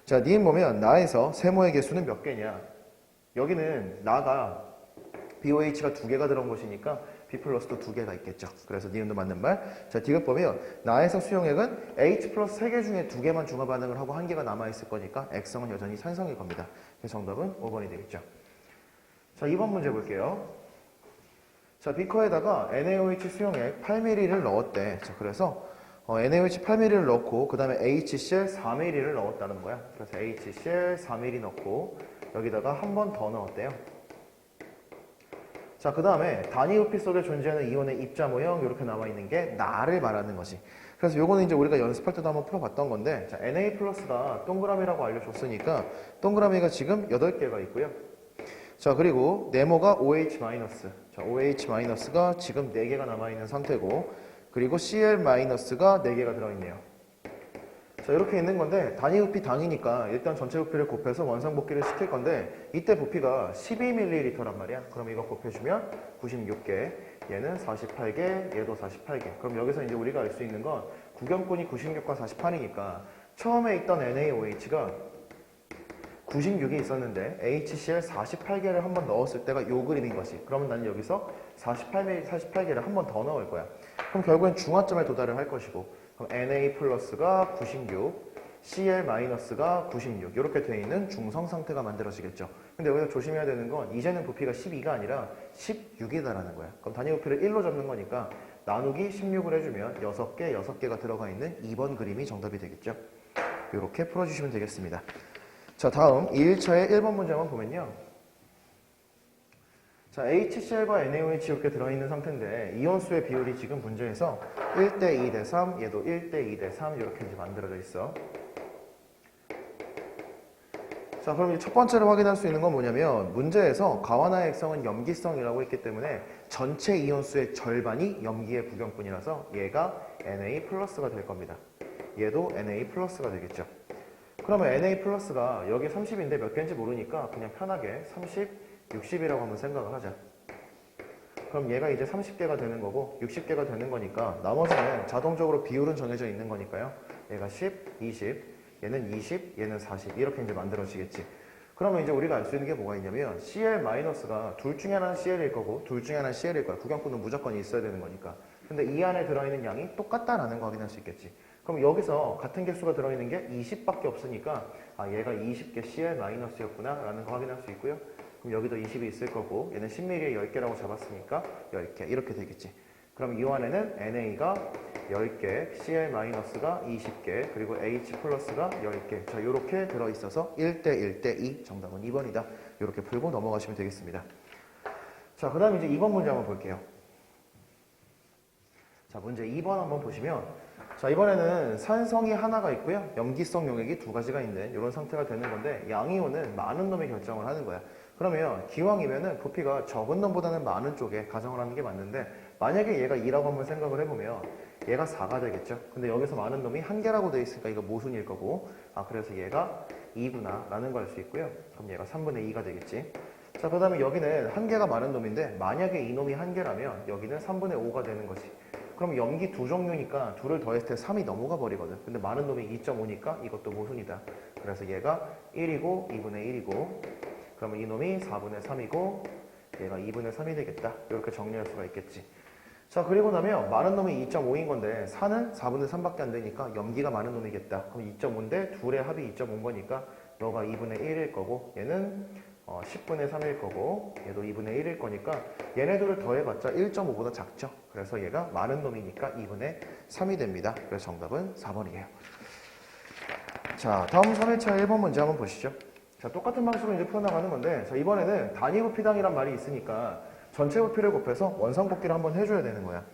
자, 니은 보면 나에서 세모의 개수는 몇 개냐. 여기는 나가 BOH가 2개가 들어온 것이니까 B 플러스도 2개가 있겠죠. 그래서 니은도 맞는 말. 자, 디귿 보면 나에서 수용액은 H 플러스 3개 중에 2개만 중화 반응을 하고 1개가 남아있을 거니까 X성은 여전히 산성일 겁니다. 그래서 정답은 5번이 되겠죠. 자, 2번 문제 볼게요. 자, 비커에다가 NaOH 수용액 8ml를 넣었대. 자, 그래서 NaOH 8ml를 넣고 그 다음에 HCl 4ml를 넣었다는 거야. 그래서 HCl 4ml 넣고 여기다가 한 번 더 넣었대요. 자, 그 다음에 단위우피 속에 존재하는 이온의 입자 모형 이렇게 남아있는 게 나를 말하는 거지. 그래서 요거는 이제 우리가 연습할 때도 한번 풀어봤던 건데 자, Na 플러스가 동그라미라고 알려줬으니까 동그라미가 지금 8개가 있고요. 자, 그리고 네모가 OH 마이너스. 자, OH 마이너스가 지금 4개가 남아있는 상태고 그리고 Cl 마이너스가 4개가 들어있네요. 자, 이렇게 있는 건데 단위 부피 당이니까 일단 전체 부피를 곱해서 원상복귀를 시킬 건데 이때 부피가 12ml란 말이야. 그럼 이거 곱해주면 96개, 얘는 48개, 얘도 48개. 그럼 여기서 이제 우리가 알 수 있는 건 구경꾼이 96과 48이니까 처음에 있던 NaOH가 96이 있었는데 HCl 48개를 한 번 넣었을 때가 요 그림인 것이. 그러면 나는 여기서 48개를 한 번 더 넣을 거야. 그럼 결국엔 중화점에 도달을 할 것이고 그럼 Na 플러스가 96, Cl 마이너스가 96 이렇게 되어 있는 중성 상태가 만들어지겠죠. 근데 여기서 조심해야 되는 건 이제는 부피가 12가 아니라 16이다라는 거야. 그럼 단위 부피를 1로 잡는 거니까 나누기 16을 해주면 6개, 6개가 들어가 있는 2번 그림이 정답이 되겠죠. 이렇게 풀어주시면 되겠습니다. 자, 다음 2일차의 1번 문제 한번 보면요. 자, HCl과 NaOH 이렇게 들어있는 상태인데 이온수의 비율이 지금 문제에서 1대 2대 3, 얘도 1대 2대 3 이렇게 이제 만들어져 있어. 자, 그럼 이제 첫 번째로 확인할 수 있는 건 뭐냐면 문제에서 가와나의 액성은 염기성이라고 했기 때문에 전체 이온수의 절반이 염기의 부경분이라서 얘가 Na 플러스가 될 겁니다. 얘도 Na 플러스가 되겠죠. 그러면 Na 플러스가 여기 30인데 몇 개인지 모르니까 그냥 편하게 30, 60이라고 한번 생각을 하자. 그럼 얘가 이제 30개가 되는 거고 60개가 되는 거니까 나머지는 자동적으로 비율은 정해져 있는 거니까요. 얘가 10, 20, 얘는 20, 얘는 40 이렇게 이제 만들어지겠지. 그러면 이제 우리가 알 수 있는 게 뭐가 있냐면 Cl-가 둘 중에 하나는 Cl일 거고 둘 중에 하나는 Cl일 거야. 구경꾼은 무조건 있어야 되는 거니까. 근데 이 안에 들어있는 양이 똑같다라는 거 확인할 수 있겠지. 그럼 여기서 같은 개수가 들어있는 게 20밖에 없으니까 아 얘가 20개 Cl-였구나 라는 거 확인할 수 있고요. 그럼 여기도 20이 있을 거고 얘는 10ml에 10개라고 잡았으니까 10개 이렇게 되겠지. 그럼 이 안에는 NA가 10개, Cl-가 20개, 그리고 H 플러스가 10개. 자, 이렇게 들어있어서 1대 1대 2 정답은 2번이다. 이렇게 풀고 넘어가시면 되겠습니다. 자, 그 다음 이제 2번 문제 한번 볼게요. 자, 문제 2번 한번 보시면 자, 이번에는 산성이 하나가 있고요. 염기성 용액이 2가지가 있는 이런 상태가 되는 건데 양이온은 많은 놈이 결정을 하는 거야. 그러면 기왕이면은 부피가 적은 놈보다는 많은 쪽에 가정을 하는 게 맞는데 만약에 얘가 2라고 한번 생각을 해보면 얘가 4가 되겠죠. 근데 여기서 많은 놈이 1개라고 되어 있으니까 이거 모순일 거고 아 그래서 얘가 2구나 라는 걸 알 수 있고요. 그럼 얘가 3분의 2가 되겠지. 자, 그 다음에 여기는 1개가 많은 놈인데 만약에 이 놈이 1개라면 여기는 3분의 5가 되는 거지. 그럼 염기 두 종류니까 둘을 더했을 때 3이 넘어가 버리거든. 근데 많은 놈이 2.5니까 이것도 모순이다. 그래서 얘가 1이고 2분의 1이고 그러면 이 놈이 4분의 3이고 얘가 2분의 3이 되겠다. 이렇게 정리할 수가 있겠지. 자, 그리고 나면 많은 놈이 2.5인 건데 4는 4분의 3밖에 안 되니까 염기가 많은 놈이겠다. 그럼 2.5인데 둘의 합이 2.5인 거니까 너가 2분의 1일 거고 얘는 10분의 3일 거고 얘도 2분의 1일 거니까 얘네들을 더해봤자 1.5보다 작죠. 그래서 얘가 많은 놈이니까 2분의 3이 됩니다. 그래서 정답은 4번이에요. 자, 다음 3일차 1번 문제 한번 보시죠. 자, 똑같은 방식으로 이제 풀어나가는 건데 자, 이번에는 단위 부피당이란 말이 있으니까 전체 부피를 곱해서 원상복귀를 한번 해줘야 되는 거야.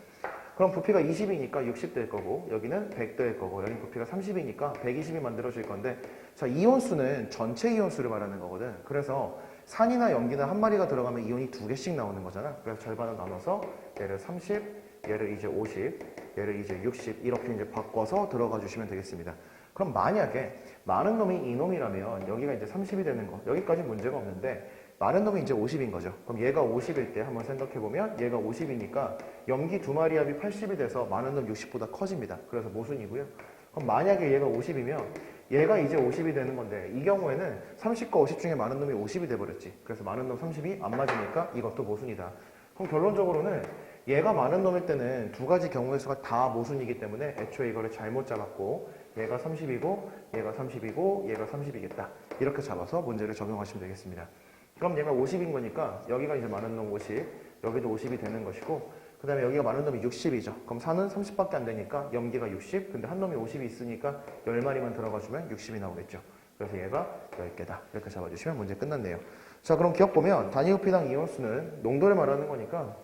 그럼 부피가 20이니까 60 될 거고 여기는 100 될 거고 여기 부피가 30이니까 120이 만들어질 건데 자, 이온수는 전체 이온수를 말하는 거거든. 그래서 산이나 염기나 한 마리가 들어가면 이온이 두 개씩 나오는 거잖아. 그래서 절반을 나눠서 얘를 30, 얘를 이제 50, 얘를 이제 60 이렇게 이제 바꿔서 들어가 주시면 되겠습니다. 그럼 만약에 많은 놈이 이놈이라면 여기가 이제 30이 되는 거 여기까지 문제가 없는데 많은 놈이 이제 50인 거죠. 그럼 얘가 50일 때 한번 생각해보면 얘가 50이니까 염기 두 마리 합이 80이 돼서 많은 놈 60보다 커집니다. 그래서 모순이고요. 그럼 만약에 얘가 50이면 얘가 이제 50이 되는 건데 이 경우에는 30과 50 중에 많은 놈이 50이 돼버렸지. 그래서 많은 놈 30이 안 맞으니까 이것도 모순이다. 그럼 결론적으로는 얘가 많은 놈일 때는 두 가지 경우의 수가 다 모순이기 때문에 애초에 이거를 잘못 잡았고 얘가 30이고 얘가 30이고 얘가 30이겠다. 이렇게 잡아서 문제를 적용하시면 되겠습니다. 그럼 얘가 50인 거니까 여기가 이제 많은 놈 50, 여기도 50이 되는 것이고 그 다음에 여기가 많은 놈이 60이죠. 그럼 산은 30밖에 안 되니까 염기가 60, 근데 한 놈이 50이 있으니까 10마리만 들어가주면 60이 나오겠죠. 그래서 얘가 10개다. 이렇게 잡아주시면 문제 끝났네요. 자, 그럼 기억 보면 단위 부피당 이온수는 농도를 말하는 거니까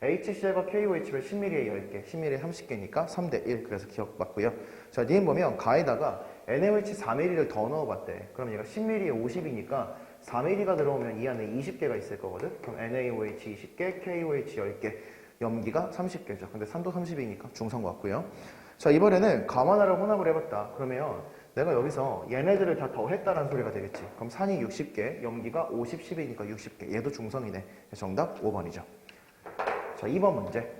HCl과 KOH를 10ml에 10개, 10ml에 30개니까 3대1 그래서 기억 맞고요. 자, 님 보면 가에다가 NaOH 4ml를 더 넣어봤대. 그럼 얘가 10ml에 50이니까 4ml가 들어오면 이 안에 20개가 있을 거거든. 그럼 NaOH 20개, KOH 10개, 염기가 30개죠. 근데 산도 30이니까 중성 같고요. 자, 이번에는 감 하나를 혼합을 해봤다. 그러면 내가 여기서 얘네들을 다 더했다라는 소리가 되겠지. 그럼 산이 60개, 염기가 50, 10이니까 60개. 얘도 중성이네. 정답 5번이죠. 자, 2번 문제.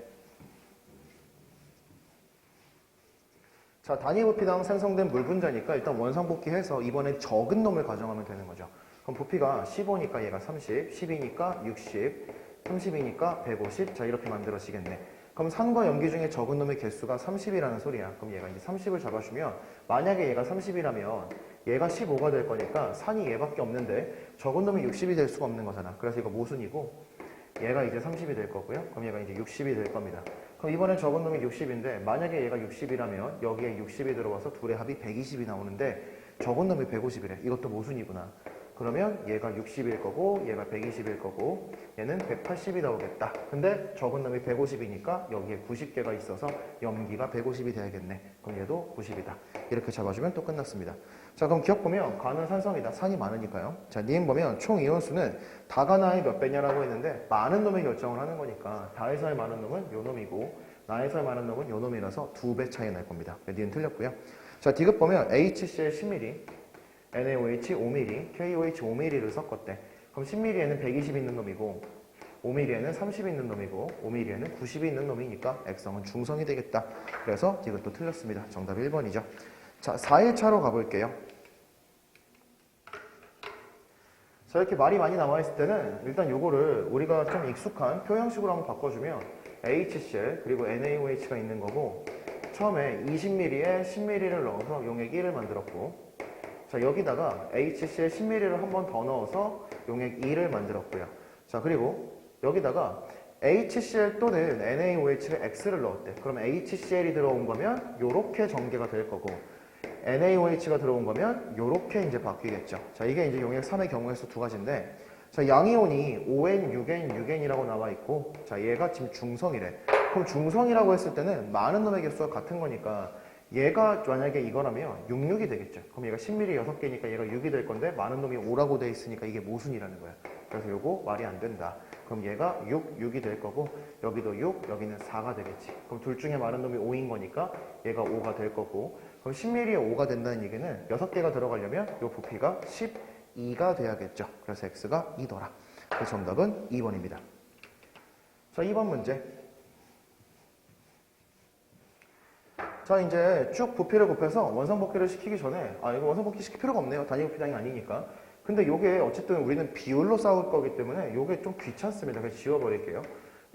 자, 단위 부피당 생성된 물 분자니까 일단 원상복귀해서 이번엔 적은 놈을 가정하면 되는 거죠. 그럼 부피가 15니까 얘가 30, 10이니까 60, 30이니까 150. 자, 이렇게 만들어지겠네. 그럼 산과 염기 중에 적은 놈의 개수가 30이라는 소리야. 그럼 얘가 이제 30을 잡아주면 만약에 얘가 30이라면 얘가 15가 될 거니까 산이 얘밖에 없는데 적은 놈이 60이 될 수가 없는 거잖아. 그래서 이거 모순이고 얘가 이제 30이 될 거고요. 그럼 얘가 이제 60이 될 겁니다. 그럼 이번엔 적은 놈이 60인데 만약에 얘가 60이라면 여기에 60이 들어와서 둘의 합이 120이 나오는데 적은 놈이 150이래. 이것도 모순이구나. 그러면 얘가 60일 거고 얘가 120일 거고 얘는 180이 나오겠다. 근데 적은 놈이 150이니까 여기에 90개가 있어서 염기가 150이 돼야겠네. 그럼 얘도 90이다. 이렇게 잡아주면 또 끝났습니다. 자, 그럼 기억 보면 간은 산성이다. 산이 많으니까요. 자, 님 보면 총 이온수는 다가 나의 몇 배냐라고 했는데 많은 놈이 결정을 하는 거니까 다에서의 많은 놈은 요 놈이고 나에서의 많은 놈은 요 놈이라서 2배 차이 날 겁니다. 니은 틀렸고요. 자, 디귿 보면 HCl 10ml, NaOH 5ml, KOH 5ml를 섞었대. 그럼 10ml에는 120 있는 놈이고 5ml에는 30 있는 놈이고 5ml에는 90이 있는 놈이니까 액성은 중성이 되겠다. 그래서 이것도 틀렸습니다. 정답 1번이죠. 자, 4일차로 가볼게요. 자, 이렇게 말이 많이 남아있을 때는 일단 요거를 우리가 좀 익숙한 표형식으로 한번 바꿔주면 HCl 그리고 NaOH가 있는 거고 처음에 20ml에 10ml를 넣어서 용액 1을 만들었고 자, 여기다가 HCl 10ml를 한 번 더 넣어서 용액 2를 만들었고요. 자, 그리고 여기다가 HCl 또는 NaOH를 X를 넣었대. 그럼 HCl이 들어온 거면 요렇게 전개가 될 거고 NaOH가 들어온 거면 요렇게 이제 바뀌겠죠. 자, 이게 이제 용액 3의 경우에서 두 가지인데 자, 양이온이 5N, 6N, 6N이라고 나와 있고 자, 얘가 지금 중성이래. 그럼 중성이라고 했을 때는 많은 놈의 개수가 같은 거니까 얘가 만약에 이거라면 66이 되겠죠. 그럼 얘가 10ml 6개니까 얘가 6이 될 건데 많은 놈이 5라고 돼 있으니까 이게 모순이라는 거야. 그래서 요거 말이 안 된다. 그럼 얘가 6이 될 거고 여기도 6, 여기는 4가 되겠지. 그럼 둘 중에 많은 놈이 5인 거니까 얘가 5가 될 거고 그럼 10ml에 5가 된다는 얘기는 6개가 들어가려면 요 부피가 12가 돼야겠죠. 그래서 X가 2더라. 그래서 정답은 2번입니다. 자, 2번 문제. 자, 이제 쭉 부피를 곱해서 원상복귀를 시키기 전에 이거 원상복귀 시킬 필요가 없네요. 단위 부피당이 아니니까. 근데 요게 어쨌든 우리는 비율로 싸울 거기 때문에 요게 좀 귀찮습니다. 그래서 지워버릴게요.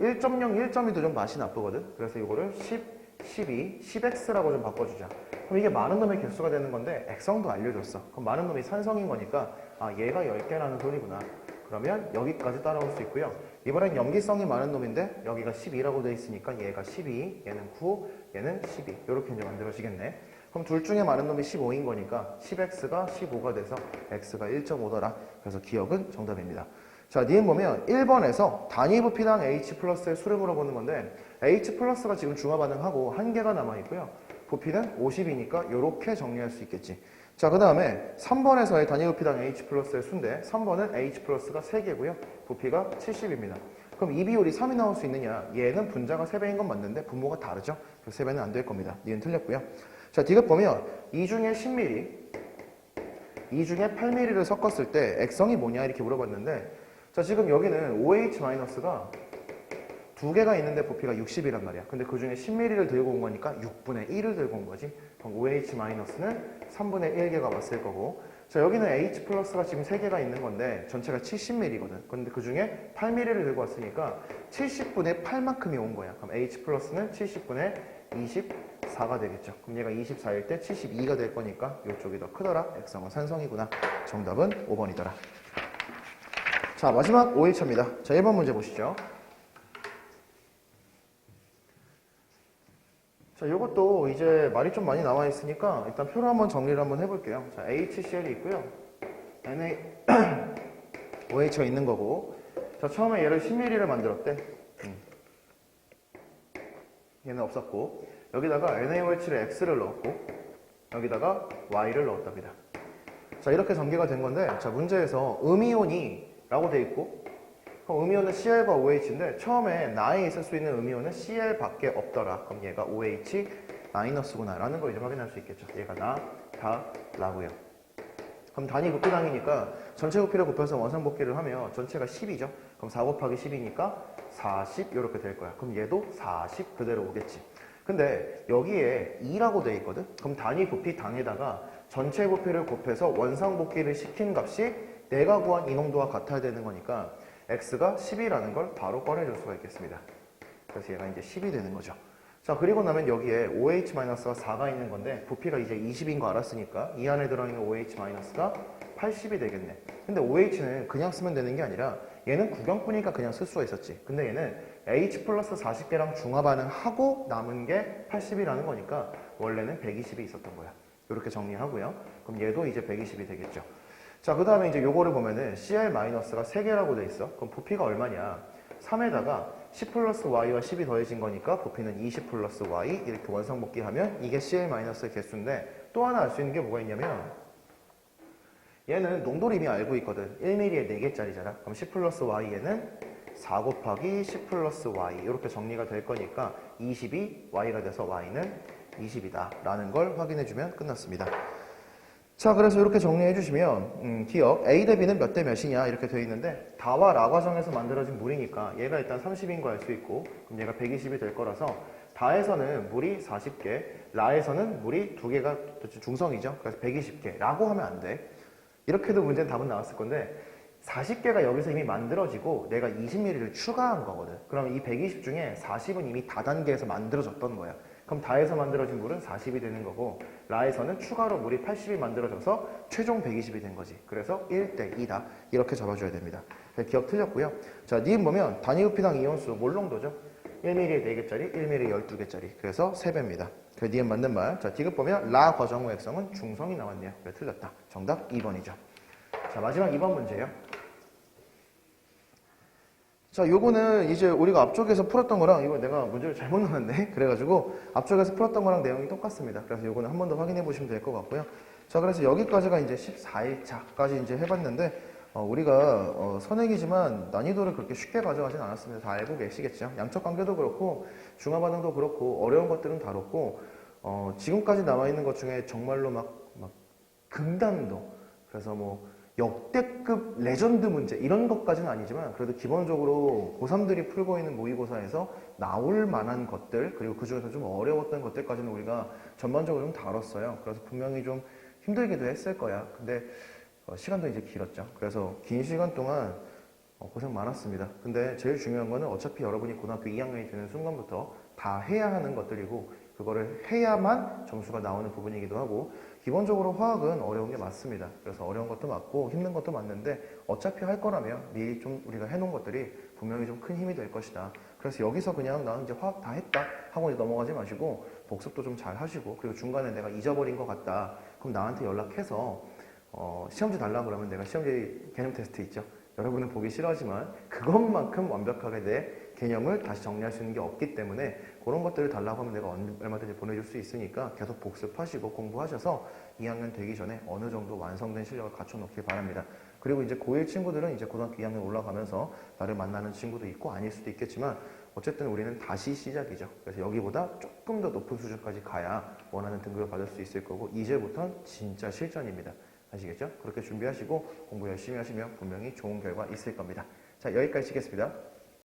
1.0, 1.2도 좀 맛이 나쁘거든. 그래서 이거를 10, 12, 10x라고 좀 바꿔주자. 그럼 이게 많은 놈의 개수가 되는 건데 액성도 알려줬어. 그럼 많은 놈이 산성인 거니까 얘가 10개라는 소리구나. 그러면 여기까지 따라올 수 있고요. 이번엔 염기성이 많은 놈인데 여기가 12라고 되어 있으니까 얘가 12, 얘는 9, 얘는 12 이렇게 이제 만들어지겠네. 그럼 둘 중에 많은 놈이 15인 거니까 10x가 15가 돼서 x가 1.5더라. 그래서 기억은 정답입니다. 자, 니은 보면 1번에서 단위 부피당 H 플러스의 수를 물어보는 건데 H 플러스가 지금 중화 반응하고 한 개가 남아있고요. 부피는 50이니까 이렇게 정리할 수 있겠지. 자, 그 다음에 3번에서의 단위 부피당 H 플러스의 수인데 3번은 H 플러스가 3개고요. 부피가 70입니다. 그럼 이 비율이 3이 나올 수 있느냐? 얘는 분자가 3배인 건 맞는데 분모가 다르죠? 그래서 3배는 안 될 겁니다. 니은 틀렸고요. 자, 디귿 보면 이 중에 10ml, 이 중에 8ml를 섞었을 때 액성이 뭐냐 이렇게 물어봤는데 자, 지금 여기는 OH-가 두 개가 있는데 부피가 60이란 말이야. 근데 그 중에 10ml를 들고 온 거니까 6분의 1을 들고 온 거지. 그럼 OH-는 3분의 1개가 왔을 거고. 자, 여기는 H 플러스가 지금 3개가 있는 건데 전체가 70ml거든. 근데 그 중에 8ml를 들고 왔으니까 70분의 8만큼이 온 거야. 그럼 H 플러스는 70분의 24가 되겠죠. 그럼 얘가 24일 때 72가 될 거니까 이쪽이 더 크더라. 액성은 산성이구나. 정답은 5번이더라. 자, 마지막 OH입니다. 자, 1번 문제 보시죠. 자, 이것도 이제 말이 좀 많이 나와 있으니까 일단 표로 한번 정리를 한번 해볼게요. 자, HCl이 있고요. OH가 있는 거고. 자, 처음에 얘를 10ml를 만들었대. 얘는 없었고. 여기다가 NaOH를 X를 넣었고, 여기다가 Y를 넣었답니다. 자, 이렇게 전개가 된 건데, 자, 문제에서 음이온이 라고 돼 있고, 음이온은 Cl과 OH인데 처음에 나에 있을 수 있는 음이온은 Cl 밖에 없더라. 그럼 얘가 OH 마이너스구나 라는 걸 이제 확인할 수 있겠죠. 얘가 나, 다, 라고요. 그럼 단위 부피당이니까 전체 부피를 곱해서 원상복귀를 하면 전체가 10이죠. 그럼 4 곱하기 10이니까 40 이렇게 될 거야. 그럼 얘도 40 그대로 오겠지. 근데 여기에 2라고 돼 있거든. 그럼 단위 부피당에다가 전체 부피를 곱해서 원상복귀를 시킨 값이 내가 구한 이 농도와 같아야 되는 거니까 X가 10이라는 걸 바로 꺼내줄 수가 있겠습니다. 그래서 얘가 이제 10이 되는 거죠. 자, 그리고 나면 여기에 OH-가 4가 있는 건데 부피가 이제 20인 거 알았으니까 이 안에 들어있는 OH-가 80이 되겠네. 근데 OH는 그냥 쓰면 되는 게 아니라 얘는 구경뿐이니까 그냥 쓸 수가 있었지. 근데 얘는 H 플러스 40개랑 중화 반응하고 남은 게 80이라는 거니까 원래는 120이 있었던 거야. 이렇게 정리하고요. 그럼 얘도 이제 120이 되겠죠. 자, 그 다음에 이제 요거를 보면은 Cl-가 3개라고 돼 있어. 그럼 부피가 얼마냐? 3에다가 10 플러스 Y와 10이 더해진 거니까 부피는 20 플러스 Y 이렇게 원상복귀 하면 이게 Cl-의 개수인데 또 하나 알 수 있는 게 뭐가 있냐면 얘는 농도를 이미 알고 있거든. 1mm에 4개짜리잖아. 그럼 10 플러스 Y에는 4 곱하기 10 플러스 Y 이렇게 정리가 될 거니까 20이 Y가 돼서 Y는 20이다 라는 걸 확인해주면 끝났습니다. 자, 그래서 이렇게 정리해 주시면 기억 A 대 B는 몇 대 몇이냐 이렇게 되어 있는데 다와 라 과정에서 만들어진 물이니까 얘가 일단 30인 거 알 수 있고 그럼 얘가 120이 될 거라서 다에서는 물이 40개, 라에서는 물이 2개가 중성이죠. 그래서 120개 라고 하면 안 돼. 이렇게 해도 문제는 답은 나왔을 건데 40개가 여기서 이미 만들어지고 내가 20ml를 추가한 거거든. 그럼 이 120 중에 40은 이미 다단계에서 만들어졌던 거야. 그럼 다에서 만들어진 물은 40이 되는 거고 라에서는 추가로 물이 80이 만들어져서 최종 120이 된 거지. 그래서 1대 2다. 이렇게 잡아줘야 됩니다. 기억 틀렸고요. 자, 니은 보면 단위 부피당 이온수 몰농도죠. 1mm에 4개짜리, 1mm에 12개짜리. 그래서 3배입니다. 그 니은 맞는 말. 자, 디귿 보면 라 과정후 액성은 중성이 나왔네요. 그래, 틀렸다. 정답 2번이죠. 자, 마지막 2번 문제예요. 자, 요거는 이제 우리가 앞쪽에서 풀었던 거랑 이거 내가 문제를 잘못 넣었네. 그래가지고 앞쪽에서 풀었던 거랑 내용이 똑같습니다. 그래서 요거는 한 번 더 확인해 보시면 될 것 같고요. 자, 그래서 여기까지가 이제 14일차까지 이제 해봤는데 우리가 선행이지만 난이도를 그렇게 쉽게 가져가진 않았습니다. 다 알고 계시겠죠. 양적 관계도 그렇고 중화 반응도 그렇고 어려운 것들은 다뤘고 지금까지 남아있는 것 중에 정말로 막 극단도 그래서 뭐 역대급 레전드 문제 이런 것까지는 아니지만 그래도 기본적으로 고3들이 풀고 있는 모의고사에서 나올 만한 것들 그리고 그 중에서 좀 어려웠던 것들까지는 우리가 전반적으로 좀 다뤘어요. 그래서 분명히 좀 힘들기도 했을 거야. 근데 시간도 이제 길었죠. 그래서 긴 시간 동안 고생 많았습니다. 근데 제일 중요한 거는 어차피 여러분이 고등학교 2학년이 되는 순간부터 다 해야 하는 것들이고 그거를 해야만 점수가 나오는 부분이기도 하고 기본적으로 화학은 어려운 게 맞습니다. 그래서 어려운 것도 맞고 힘든 것도 맞는데 어차피 할 거라면 미리 좀 우리가 해놓은 것들이 분명히 좀 큰 힘이 될 것이다. 그래서 여기서 그냥 나는 이제 화학 다 했다 하고 넘어가지 마시고 복습도 좀 잘 하시고 그리고 중간에 내가 잊어버린 것 같다. 그럼 나한테 연락해서 시험지 달라고 그러면 내가 시험지 개념 테스트 있죠. 여러분은 보기 싫어하지만 그것만큼 완벽하게 내 개념을 다시 정리할 수 있는 게 없기 때문에 그런 것들을 달라고 하면 내가 얼마든지 보내줄 수 있으니까 계속 복습하시고 공부하셔서 2학년 되기 전에 어느 정도 완성된 실력을 갖춰놓길 바랍니다. 그리고 이제 고1 친구들은 이제 고등학교 2학년 올라가면서 나를 만나는 친구도 있고 아닐 수도 있겠지만 어쨌든 우리는 다시 시작이죠. 그래서 여기보다 조금 더 높은 수준까지 가야 원하는 등급을 받을 수 있을 거고 이제부터는 진짜 실전입니다. 아시겠죠? 그렇게 준비하시고 공부 열심히 하시면 분명히 좋은 결과 있을 겁니다. 자, 여기까지 치겠습니다.